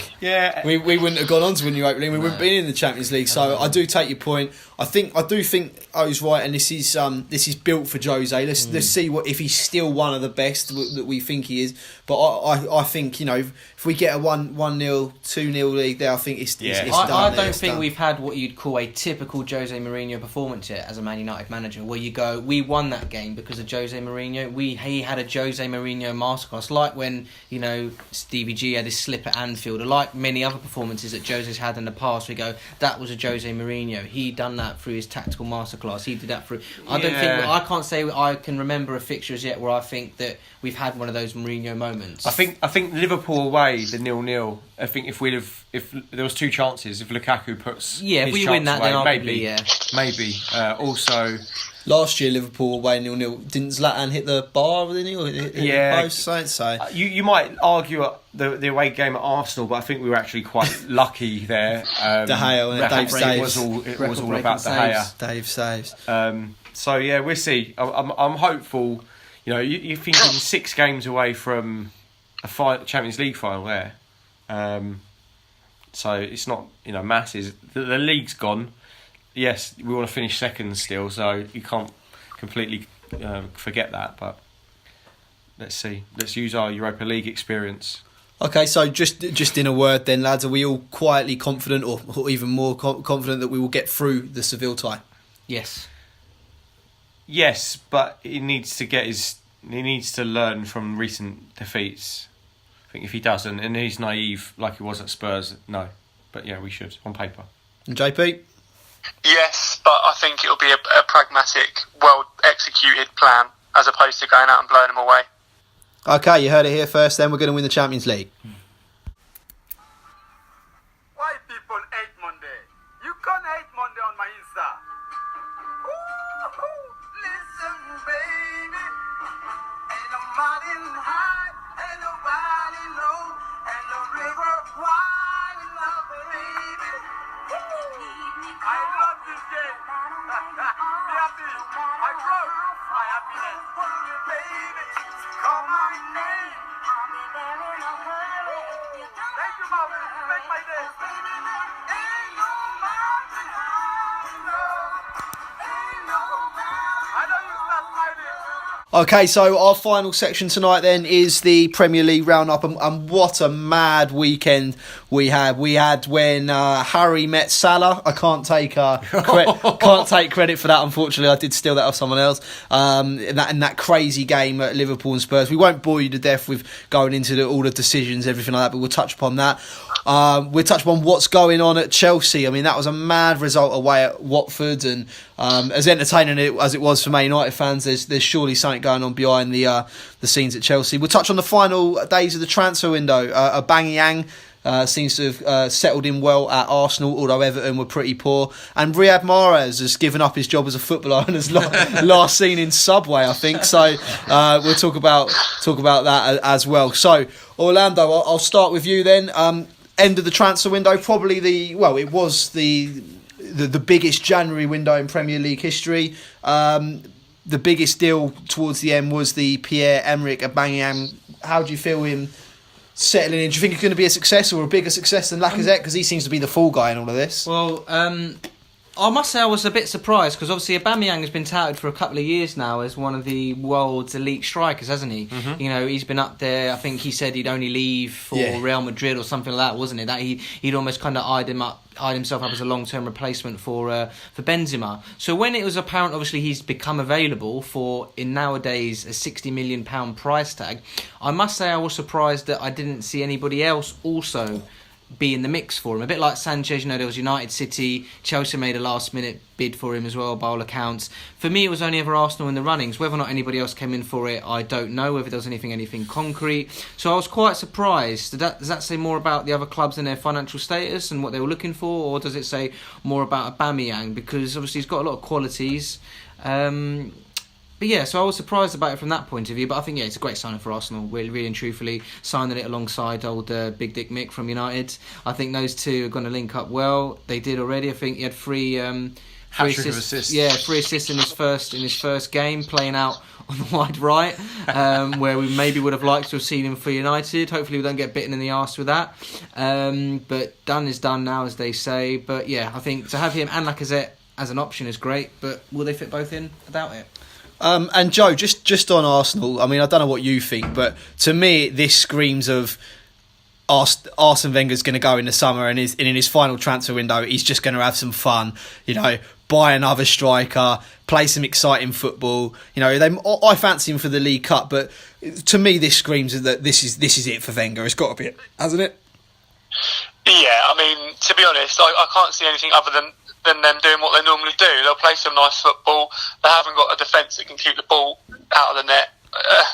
we wouldn't have gone on to win the Europa League. We wouldn't be in the Champions League. So I do take your point. I do think O's right, and this is built for Jose. Let's see if he's still one of the best that we think he is. But I think if we get a 1-0, 2-0 league there, I think it's done. I don't think we've had what you'd call a typical Jose Mourinho performance yet as a Man United manager, where you go, we won that game because of Jose Mourinho. He had a Jose Mourinho masterclass, like when Stevie G had his slip at Anfield, or like many other performances that Jose's had in the past. We go, that was a Jose Mourinho. He done that through his tactical masterclass. He did that through. I can't say I can remember a fixture as yet where I think that we've had one of those Mourinho moments. I think Liverpool away, the 0-0. I think if there was 2 chances, if Lukaku puts if we win that, away, then maybe. Also, last year Liverpool away 0-0. Didn't Zlatan hit the bar? Didn't he? Or hit the post? So you might argue the away game at Arsenal, but I think we were actually quite lucky there. De Gea and Dave saves. It was all about De Gea. Dave saves. So we'll see. I'm hopeful. You're thinking 6 games away from a Champions League final there. So it's not masses. The league's gone. Yes, we want to finish second still, so you can't completely forget that. But let's see. Let's use our Europa League experience. Okay, so just in a word then, lads, are we all quietly confident or even more confident that we will get through the Seville tie? Yes. Yes, but he needs to learn from recent defeats. I think if he doesn't, and he's naive like he was at Spurs, no. But yeah, we should, on paper. And JP? Yes, but I think it'll be a pragmatic, well-executed plan, as opposed to going out and blowing them away. Okay, you heard it here first then. We're going to win the Champions League. Why people hate Monday? You can't hate Monday on my Insta. Listen, baby. Ain't nobody high, ain't nobody low, and the river wide enough, baby. I love this game. Be happy. I wrote my happiness. Baby, call my name. Thank you, Mom. You make my day. Ain't no mountain high enough. Ain't no mountain. I know you start smiling. Okay, so our final section tonight then is the Premier League roundup, and what a mad weekend we had. We had when Harry met Salah. I can't take credit for that. Unfortunately, I did steal that off someone else. In that crazy game at Liverpool and Spurs. We won't bore you to death with going into all the decisions, everything like that, but we'll touch upon that. We'll touch upon what's going on at Chelsea. I mean, that was a mad result away at Watford, and as entertaining as it was for Man United fans, there's surely something going on behind the scenes at Chelsea. We'll touch on the final days of the transfer window. Aubameyang seems to have settled in well at Arsenal, although Everton were pretty poor. And Riyad Mahrez has given up his job as a footballer and is last seen in Subway, I think. So we'll talk about that as well. So Orlando, I'll start with you then. End of the transfer window, probably it was the biggest January window in Premier League history. The biggest deal towards the end was the Pierre-Emerick Aubameyang. How do you feel him settling in? Do you think it's going to be a success or a bigger success than Lacazette? Because he seems to be the fall guy in all of this. Well, I must say I was a bit surprised because obviously Aubameyang has been touted for a couple of years now as one of the world's elite strikers, hasn't he? Mm-hmm. He's been up there. I think he said he'd only leave for Real Madrid or something like that, wasn't it? That he'd almost kind of eyed himself up as a long-term replacement for Benzema. So when it was apparent, obviously he's become available for, in nowadays, a £60 million price tag, I must say I was surprised that I didn't see anybody else also be in the mix for him. A bit like Sanchez, there was United, City, Chelsea made a last-minute bid for him as well, by all accounts. For me, it was only ever Arsenal in the runnings. Whether or not anybody else came in for it, I don't know. Whether there was anything concrete. So I was quite surprised. Does that say more about the other clubs and their financial status and what they were looking for, or does it say more about Aubameyang? Because obviously he's got a lot of qualities. But yeah, so I was surprised about it from that point of view. But I think it's a great signing for Arsenal. Really and truthfully, signing it alongside old Big Dick Mick from United. I think those two are going to link up well. They did already. I think he had three assists. Yeah, 3 assists in his first game, playing out on the wide right, where we maybe would have liked to have seen him for United. Hopefully we don't get bitten in the arse with that. But done is done now, as they say. But yeah, I think to have him and Lacazette as an option is great. But will they fit both in? I doubt it. And Joe, just on Arsenal, I mean, I don't know what you think, but to me, this screams of Arsene Wenger's going to go in the summer and in his final transfer window, he's just going to have some fun, buy another striker, play some exciting football. I fancy him for the League Cup, but to me, this screams that this is it for Wenger. It's got to be it, hasn't it? Yeah, I mean, to be honest, I can't see anything other than them doing what they normally do. They'll play some nice football. They haven't got a defence that can keep the ball out of the net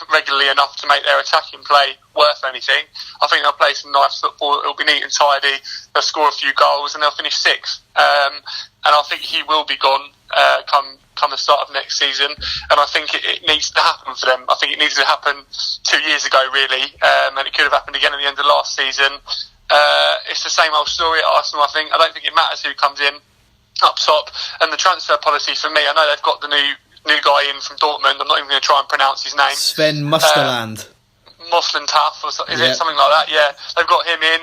regularly enough to make their attacking play worth anything. I think they'll play some nice football. It'll be neat and tidy. They'll score a few goals and they'll finish 6th. And I think he will be gone come the start of next season. And I think it needs to happen for them. I think it needed to happen 2 years ago, really, and it could have happened again at the end of last season. It's the same old story at Arsenal. I don't think it matters who comes in up top, and the transfer policy for me, I know they've got the new guy in from Dortmund. I'm not even going to try and pronounce his name. Sven Musterland. Moslantaff, is it something like that? Yeah, they've got him in.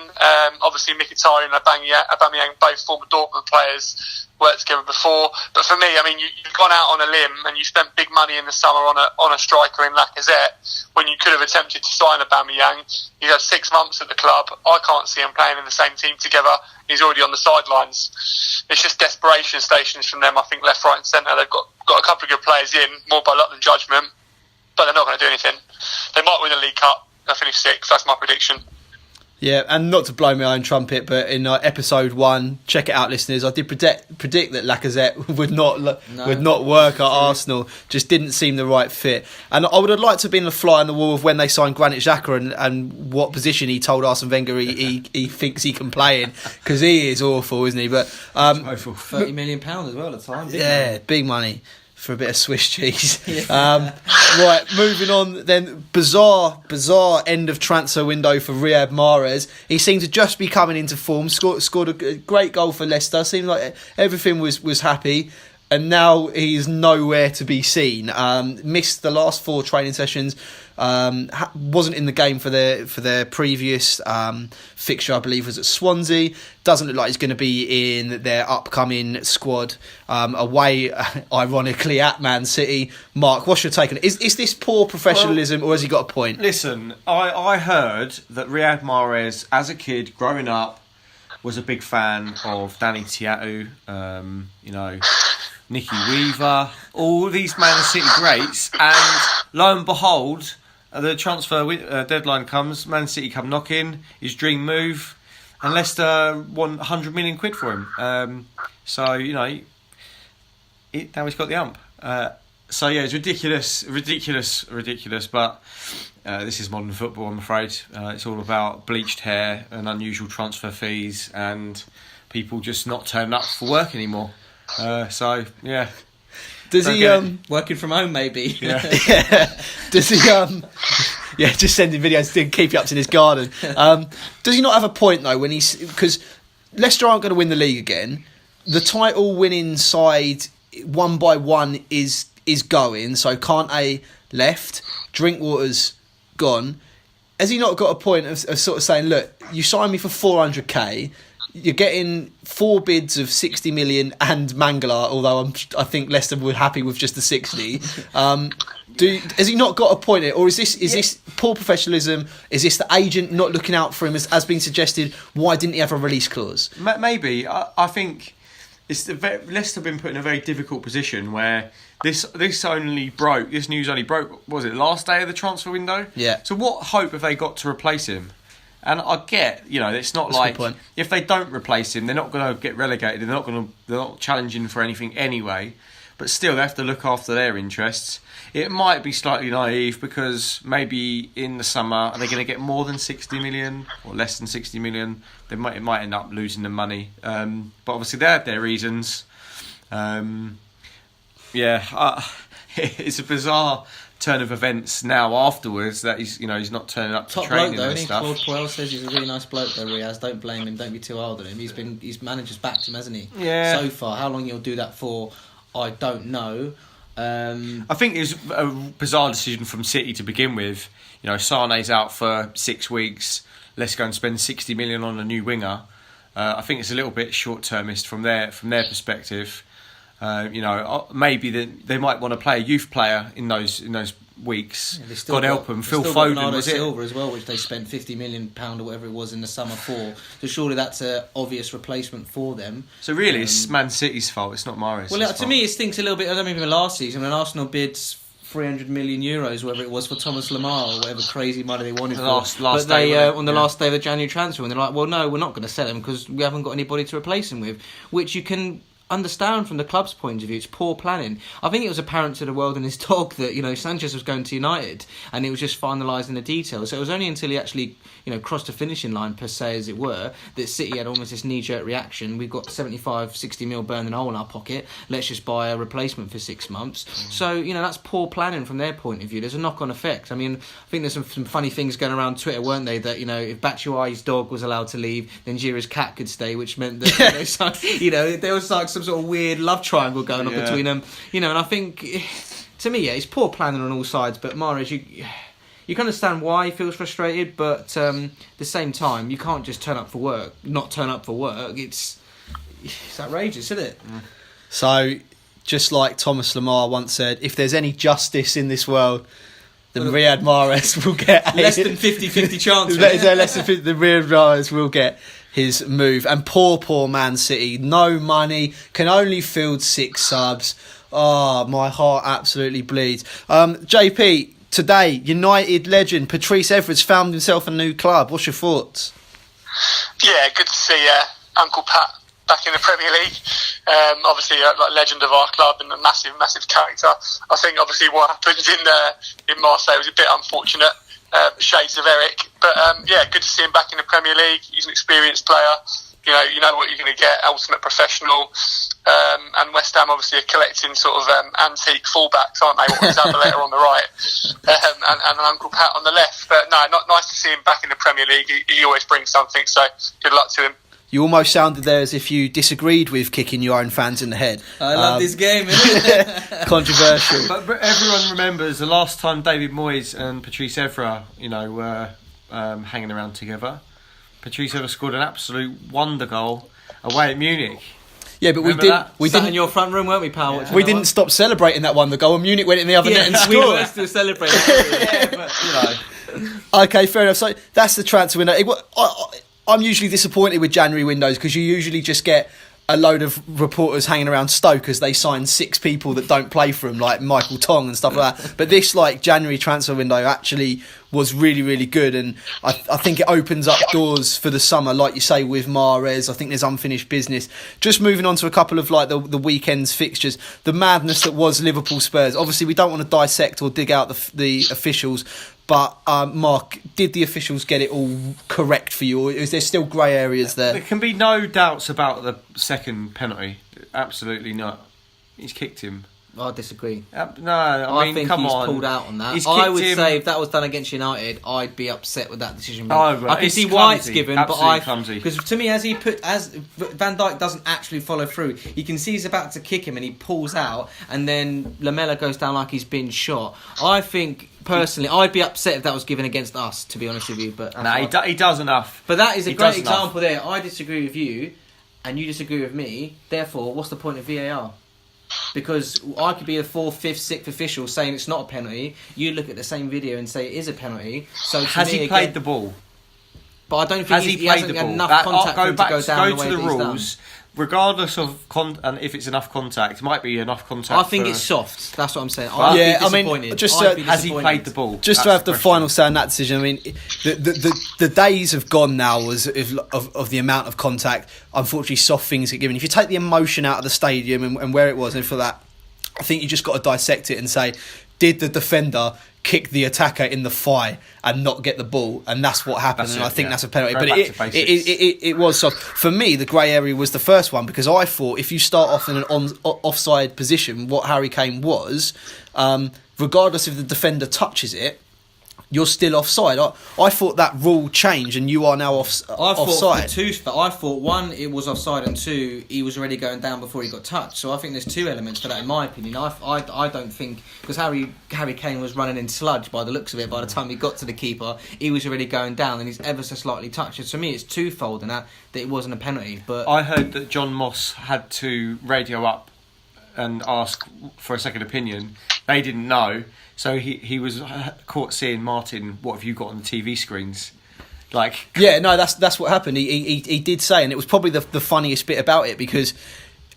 Obviously, Mkhitaryan and Aubameyang, both former Dortmund players, worked together before. But for me, I mean, you've gone out on a limb and you spent big money in the summer on a striker in Lacazette when you could have attempted to sign Aubameyang. He's had 6 months at the club. I can't see him playing in the same team together. He's already on the sidelines. It's just desperation stations from them. I think left, right, and centre. They've got a couple of good players in, more by luck than judgment. But they're not going to do anything. They might win the League Cup. They'll finish 6th. That's my prediction. Yeah, and not to blow my own trumpet, but in episode 1, check it out, listeners. I did predict that Lacazette would not work at Arsenal. Just didn't seem the right fit. And I would have liked to have been the fly on the wall of when they signed Granit Xhaka and what position he told Arsene Wenger he thinks he can play in, because he is awful, isn't he? But £30 million as well at the time. Yeah, big money for a bit of Swiss cheese. Right, moving on then. Bizarre end of transfer window for Riyad Mahrez. He seemed to just be coming into form, scored a great goal for Leicester. Seemed like everything was happy, and now he's nowhere to be seen. Missed the last 4 training sessions. Wasn't in the game for their previous fixture, I believe, was at Swansea. Doesn't look like he's going to be in their upcoming squad away, ironically, at Man City. Mark, what's your take on it? Is this poor professionalism, or has he got a point? Listen, I heard that Riyad Mahrez, as a kid growing up, was a big fan of Danny Tiatu, Nicky Weaver, all these Man City greats, and lo and behold, the transfer deadline comes, Man City come knocking, his dream move, and Leicester won 100 million quid for him. Now he's got the ump. So yeah, it's ridiculous, but this is modern football, I'm afraid. It's all about bleached hair and unusual transfer fees and people just not turning up for work anymore. So yeah. Does he working from home maybe? Yeah. Does he just sending videos to keep you up in his garden? Does he not have a point though when because Leicester aren't going to win the league again. The title winning side one by one is going. So Kante left, Drinkwater's gone. Has he not got a point of sort of saying, look, you signed me for 400k. You're getting 4 bids of 60 million and Mangala, although I think Leicester were happy with just the 60. Has he not got a point here? Or is this poor professionalism? Is this the agent not looking out for him, as been suggested? Why didn't he have a release clause? Maybe. I think Leicester have been put in a very difficult position where this news only broke, was it last day of the transfer window? Yeah. So what hope have they got to replace him? And I get, it's not That's like if they don't replace him, they're not going to get relegated. They're not challenging for anything anyway. But still, they have to look after their interests. It might be slightly naive because maybe in the summer, are they going to get more than 60 million or less than 60 million? It might end up losing the money. But obviously, they had their reasons. it's a bizarre turn of events now afterwards that he's not turning up to Top training bloke though, and isn't he? stuff. Claude Puel says he's a really nice bloke though, Riaz. Don't blame him, don't be too hard on him. His manager's backed him, hasn't he? Yeah. So far. How long he'll do that for, I don't know. I think it was a bizarre decision from City to begin with. Sane's out for 6 weeks. Let's go and spend 60 million on a new winger. I think it's a little bit short-termist from their perspective. Maybe they might want to play a youth player in those weeks. Yeah, they've still God help them. they've Phil still got Foden Bernardo was it? Silva as well, which they spent £50 million or whatever it was in the summer for. So surely that's an obvious replacement for them. So really, it's Man City's fault. It's not Mahrez. Well, to me, it stinks a little bit. I don't remember last season when Arsenal bids 300 million euros, whatever it was, for Thomas Lemar or whatever crazy money they wanted Last but day, they wasn't it? on the Yeah. last day of the January transfer, and they're like, well, no, we're not going to sell him because we haven't got anybody to replace him with, which you can understand from the club's point of view. It's poor planning. I think it was apparent to the world and his dog that Sanchez was going to United, and it was just finalising the details. So it was only until he actually crossed the finishing line, per se, as it were, that City had almost this knee-jerk reaction. We've got 75-60 mil burning a hole in our pocket, let's just buy a replacement for 6 months. So that's poor planning from their point of view. There's a knock-on effect. I mean, I think there's some funny things going around Twitter, weren't they, that if Batshuayi's dog was allowed to leave, then Giroud's cat could stay, which meant that there was like some sort of weird love triangle going on between them. And I think, to me, it's poor planning on all sides. But Mahrez, you can understand why he feels frustrated, but at the same time, you can't just not turn up for work. It's outrageous, isn't it? So, just like Thomas Lemar once said, if there's any justice in this world, then Riyad Mahrez will get less than 50-50 chance. less than 50, the Riyad Mahrez will get his move. And poor Man City, no money, can only field 6 subs. Oh, my heart absolutely bleeds. JP, today, United legend Patrice Evra's found himself a new club. What's your thoughts? Yeah, good to see Uncle Pat back in the Premier League. Obviously, like legend of our club and a massive character. I think obviously what happened in Marseille was a bit unfortunate. Shades of Eric, but good to see him back in the Premier League. He's an experienced player. You know what you're going to get. Ultimate professional. And West Ham obviously are collecting sort of antique fullbacks, aren't they? What was Zabaleta on the right, and Uncle Pat on the left. But no, not nice to see him back in the Premier League. He always brings something. So good luck to him. You almost sounded there as if you disagreed with kicking your own fans in the head. I love this game, isn't it? Controversial. But everyone remembers the last time David Moyes and Patrice Evra, were hanging around together. Patrice Evra scored an absolute wonder goal away at Munich. Yeah, but Remember we that? didn't. Sat in your front room, weren't we, pal? We didn't stop celebrating that one. The goal, and Munich went in the other net and we scored. were still celebrating. Okay, fair enough. So that's the transfer window. I'm usually disappointed with January windows because you usually just get a load of reporters hanging around Stoke as they sign 6 people that don't play for them, like Michael Tong and stuff like that. But this January transfer window actually was really, really good, and I think it opens up doors for the summer, like you say, with Mahrez. I think there's unfinished business. Just moving on to a couple of the weekend's fixtures, the madness that was Liverpool Spurs. Obviously, we don't want to dissect or dig out the officials. But, Mark, did the officials get it all correct for you, or is there still grey areas there? There can be no doubts about the second penalty. Absolutely not. He's kicked him. I disagree. No, I mean, think come he's on. pulled out on that. He's I kicked would him. say if that was done against United, I'd be upset with that decision. Oh, right. I can It's see why it's clumsy. given, Absolutely but clumsy. because to me, as Van Dijk doesn't actually follow through, you can see he's about to kick him and he pulls out, and then Lamela goes down like he's been shot. I think personally, I'd be upset if that was given against us. To be honest with you, but He does enough. But that is a He great does enough. example there. I disagree with you, and you disagree with me. Therefore, what's the point of VAR? Because I could be the 4th, 5th, 6th official saying it's not a penalty. You look at the same video and say it is a penalty. So to Has me, he played again, the ball? But I don't think Has he he played hasn't the had ball? enough contact for him to go down the way to that the he's done. rules. Regardless of and if it's enough contact, it might be enough contact. I think for- it's soft. That's what I'm saying. Well, I'd yeah, be I mean, disappointed. just, I'd be Has he disappointed. played the ball? Just to That's have the question. final say on that decision, I mean, the days have gone now of the amount of contact. Unfortunately, soft things get given. If you take the emotion out of the stadium and where it was, and for that, I think you just got to dissect it and say, did the defender kick the attacker in the thigh and not get the ball, and that's what happened. That's and it, I think yeah. that's a penalty. Go But back it to basics. it was soft. For me, the grey area was the first one, because I thought if you start off in an offside position, what Harry Kane was, regardless if the defender touches it, you're still offside. I thought that rule changed, and you are now offside. I thought one, it was offside, and two, he was already going down before he got touched. So I think there's two elements to that, in my opinion. I don't think, because Harry Kane was running in sludge by the looks of it. By the time he got to the keeper, he was already going down, and he's ever so slightly touched it. So to me, it's twofold in that it wasn't a penalty. But I heard that John Moss had to radio up and ask for a second opinion. They didn't know, so he was caught saying, "Martin, what have you got on the TV screens?" Like, yeah, no, that's what happened. He did say, and it was probably the funniest bit about it, because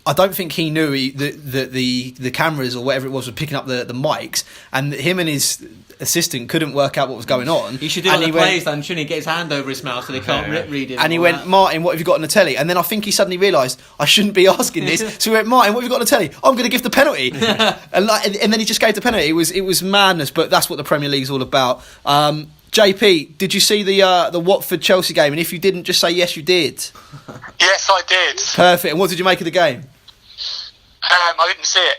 I don't think he knew that the cameras or whatever it was were picking up the mics, and him and his assistant couldn't work out what was going on. he should do and like he the went, players done, shouldn't he? Get his hand over his mouth so they can't read it. and he went, "Martin, what have you got on the telly?" And then I think he suddenly realised, I shouldn't be asking this. So he went, "Martin, what have you got on the telly?" "I'm going to give the penalty." and then he just gave the penalty. It was madness, but that's what the Premier League's all about. JP, did you see the Watford Chelsea game? And if you didn't, just say yes, you did. Yes, I did. Perfect. And what did you make of the game? I didn't see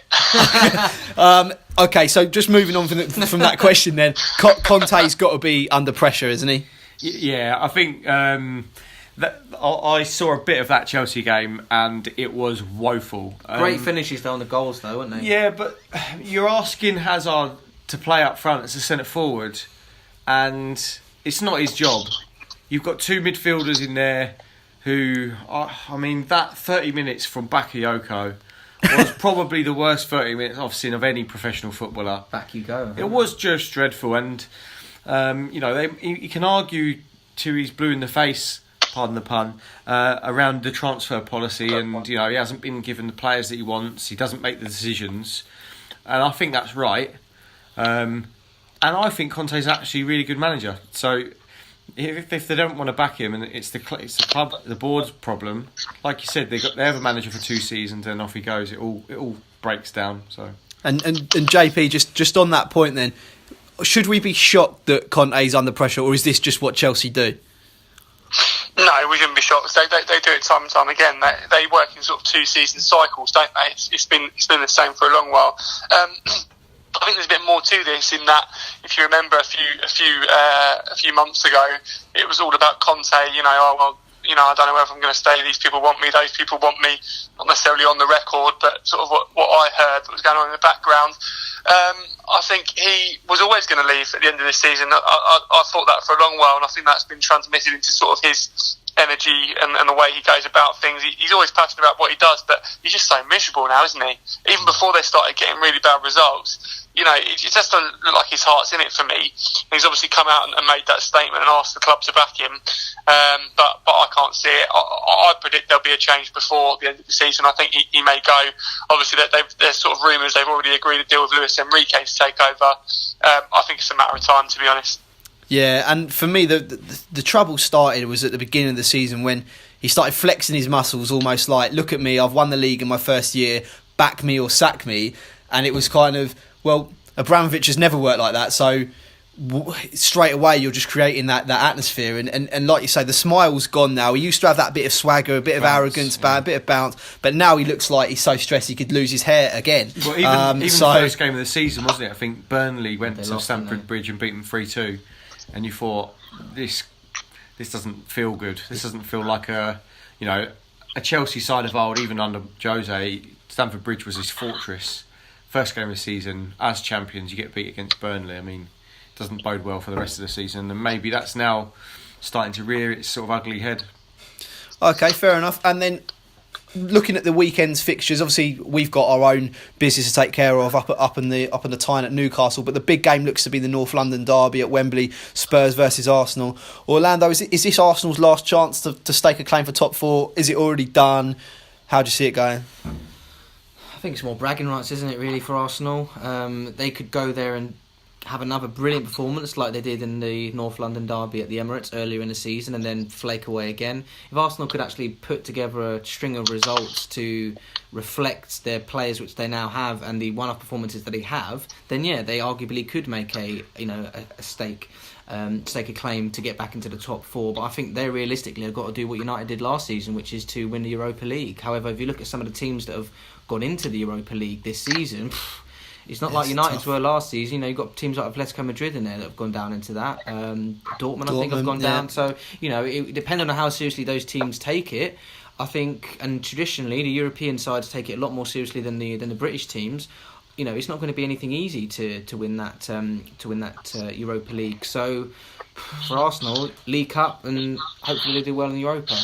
it. Okay, so just moving on from that question then. Conte's got to be under pressure, isn't he? yeah, I think that I saw a bit of that Chelsea game, and it was woeful. Great finishes though on the goals though, weren't they? Yeah, but you're asking Hazard to play up front as a centre forward, and it's not his job. You've got two midfielders in there who, I mean, that 30 minutes from Bakayoko was probably the worst 30 minutes I've seen of any professional footballer. Back you go. It was just dreadful, and you can argue to his blue in the face, pardon the pun, around the transfer policy, and he hasn't been given the players that he wants. He doesn't make the decisions, and I think that's right. And I think Conte's actually a really good manager. So if they don't want to back him, and it's the club, the board's problem, like you said, they have a manager for 2 seasons, and off he goes. It all breaks down. So And JP, just on that point then, should we be shocked that Conte's under pressure, or is this just what Chelsea do? No, we shouldn't be shocked. They do it time and time again. They work in sort of 2-season cycles, don't they? It's been the same for a long while. I think there's a bit more to this, in that if you remember a few months ago, it was all about Conte. I don't know whether I'm going to stay. These people want me. Those people want me. Not necessarily on the record, but sort of what I heard that was going on in the background. I think he was always going to leave at the end of this season. I thought that for a long while, and I think that's been transmitted into sort of his energy and the way he goes about things. He's always passionate about what he does, but he's just so miserable now, isn't he? Even before they started getting really bad results, it just doesn't look like his heart's in it for me. He's obviously come out and made that statement and asked the club to back him, but I can't see it. I predict there'll be a change before the end of the season. I think he may go. Obviously, there's sort of rumours they've already agreed to deal with Luis Enrique to take over. I think it's a matter of time, to be honest. Yeah, and for me, the trouble started was at the beginning of the season, when he started flexing his muscles, almost like, look at me, I've won the league in my first year, back me or sack me. And it was kind of, well, Abramovich has never worked like that, so straight away you're just creating that atmosphere. And like you say, the smile's gone now. He used to have that bit of swagger, a bit of arrogance, a bit of bounce, but now he looks like he's so stressed he could lose his hair again. Well, even the first game of the season, wasn't it? I think Burnley went to Stamford Bridge and beat them 3-2, and you thought, this doesn't feel good. This doesn't feel like a Chelsea side of old. Even under Jose, Stamford Bridge was his fortress. First game of the season, as champions, you get beat against Burnley. I mean, it doesn't bode well for the rest of the season, and maybe that's now starting to rear its sort of ugly head. Okay, fair enough. And then looking at the weekend's fixtures, obviously we've got our own business to take care of up in the Tyne at Newcastle, but the big game looks to be the North London derby at Wembley, Spurs versus Arsenal. Orlando, is this Arsenal's last chance to stake a claim for top 4? Is it already done? How do you see it going? I think it's more bragging rights, isn't it, really, for Arsenal? They could go there and have another brilliant performance like they did in the North London derby at the Emirates earlier in the season and then flake away again. If Arsenal could actually put together a string of results to reflect their players which they now have and the one-off performances that they have, then yeah, they arguably could make a stake a claim to get back into the top four. But I think they realistically have got to do what United did last season, which is to win the Europa League. However, if you look at some of the teams that have gone into the Europa League this season, it's not like United's were last season. You know, you've got teams like Atletico Madrid in there that have gone down into that. Dortmund, I think, have gone down. So, you know, it depends on how seriously those teams take it. I think, and traditionally, the European sides take it a lot more seriously than the British teams. You know, it's not going to be anything easy to win that Europa League. So, for Arsenal, League Cup, and hopefully they do well in Europa.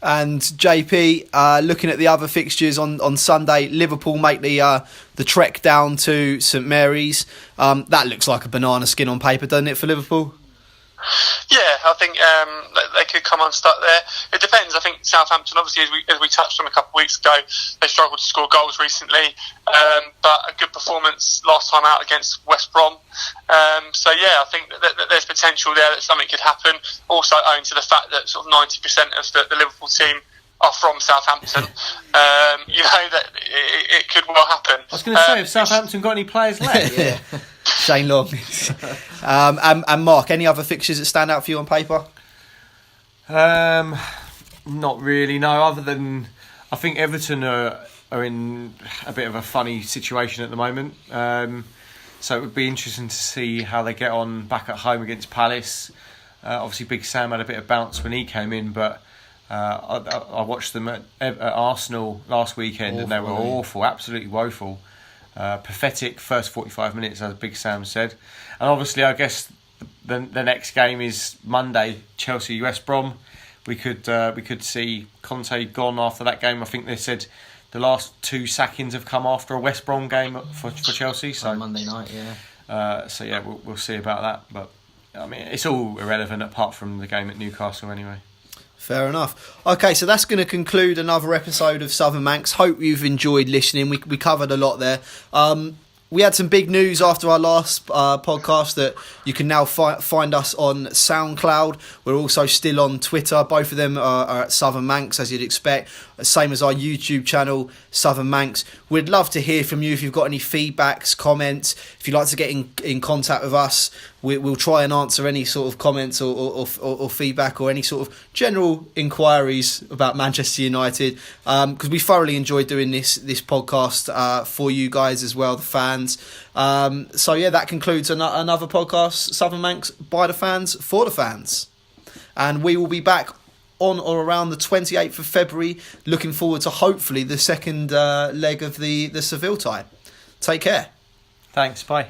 And JP, looking at the other fixtures on Sunday, Liverpool make the trek down to St Mary's. That looks like a banana skin on paper, doesn't it, for Liverpool? Yeah, I think they could come unstuck there. It depends. I think Southampton, obviously, as we touched on a couple of weeks ago, they struggled to score goals recently, but a good performance last time out against West Brom. So yeah, I think that there's potential there that something could happen. Also, owing to the fact that sort of 90% of the Liverpool team are from Southampton, you know that it could well happen. I was going to say, have Southampton got any players left? Yeah. Shane Long. And Mark, any other fixtures that stand out for you on paper? Not really, no, other than I think Everton are in a bit of a funny situation at the moment. So it would be interesting to see how they get on back at home against Palace. Obviously, Big Sam had a bit of bounce when he came in, but I watched them at Arsenal last weekend and they were awful, absolutely woeful. Pathetic first 45 minutes, as Big Sam said. And obviously, I guess the next game is Monday, Chelsea West Brom. We could see Conte gone after that game. I think they said the last 2 sackings have come after a West Brom game for Chelsea. So on Monday night, yeah. So yeah, we'll see about that. But I mean, it's all irrelevant apart from the game at Newcastle anyway. Fair enough. Okay, so that's going to conclude another episode of Southern Manx. Hope you've enjoyed listening. We covered a lot there. We had some big news after our last podcast that you can now find us on SoundCloud. We're also still on Twitter. Both of them are at Southern Manx, as you'd expect. Same as our YouTube channel, Southern Manx. We'd love to hear from you if you've got any feedbacks, comments. If you'd like to get in contact with us, we'll try and answer any sort of comments or feedback or any sort of general inquiries about Manchester United, because we thoroughly enjoy doing this podcast for you guys as well, the fans. So yeah, that concludes another podcast, Southern Manx, by the fans, for the fans. And we will be back on or around the 28th of February, looking forward to hopefully the second leg of the Seville tie. Take care. Thanks, bye.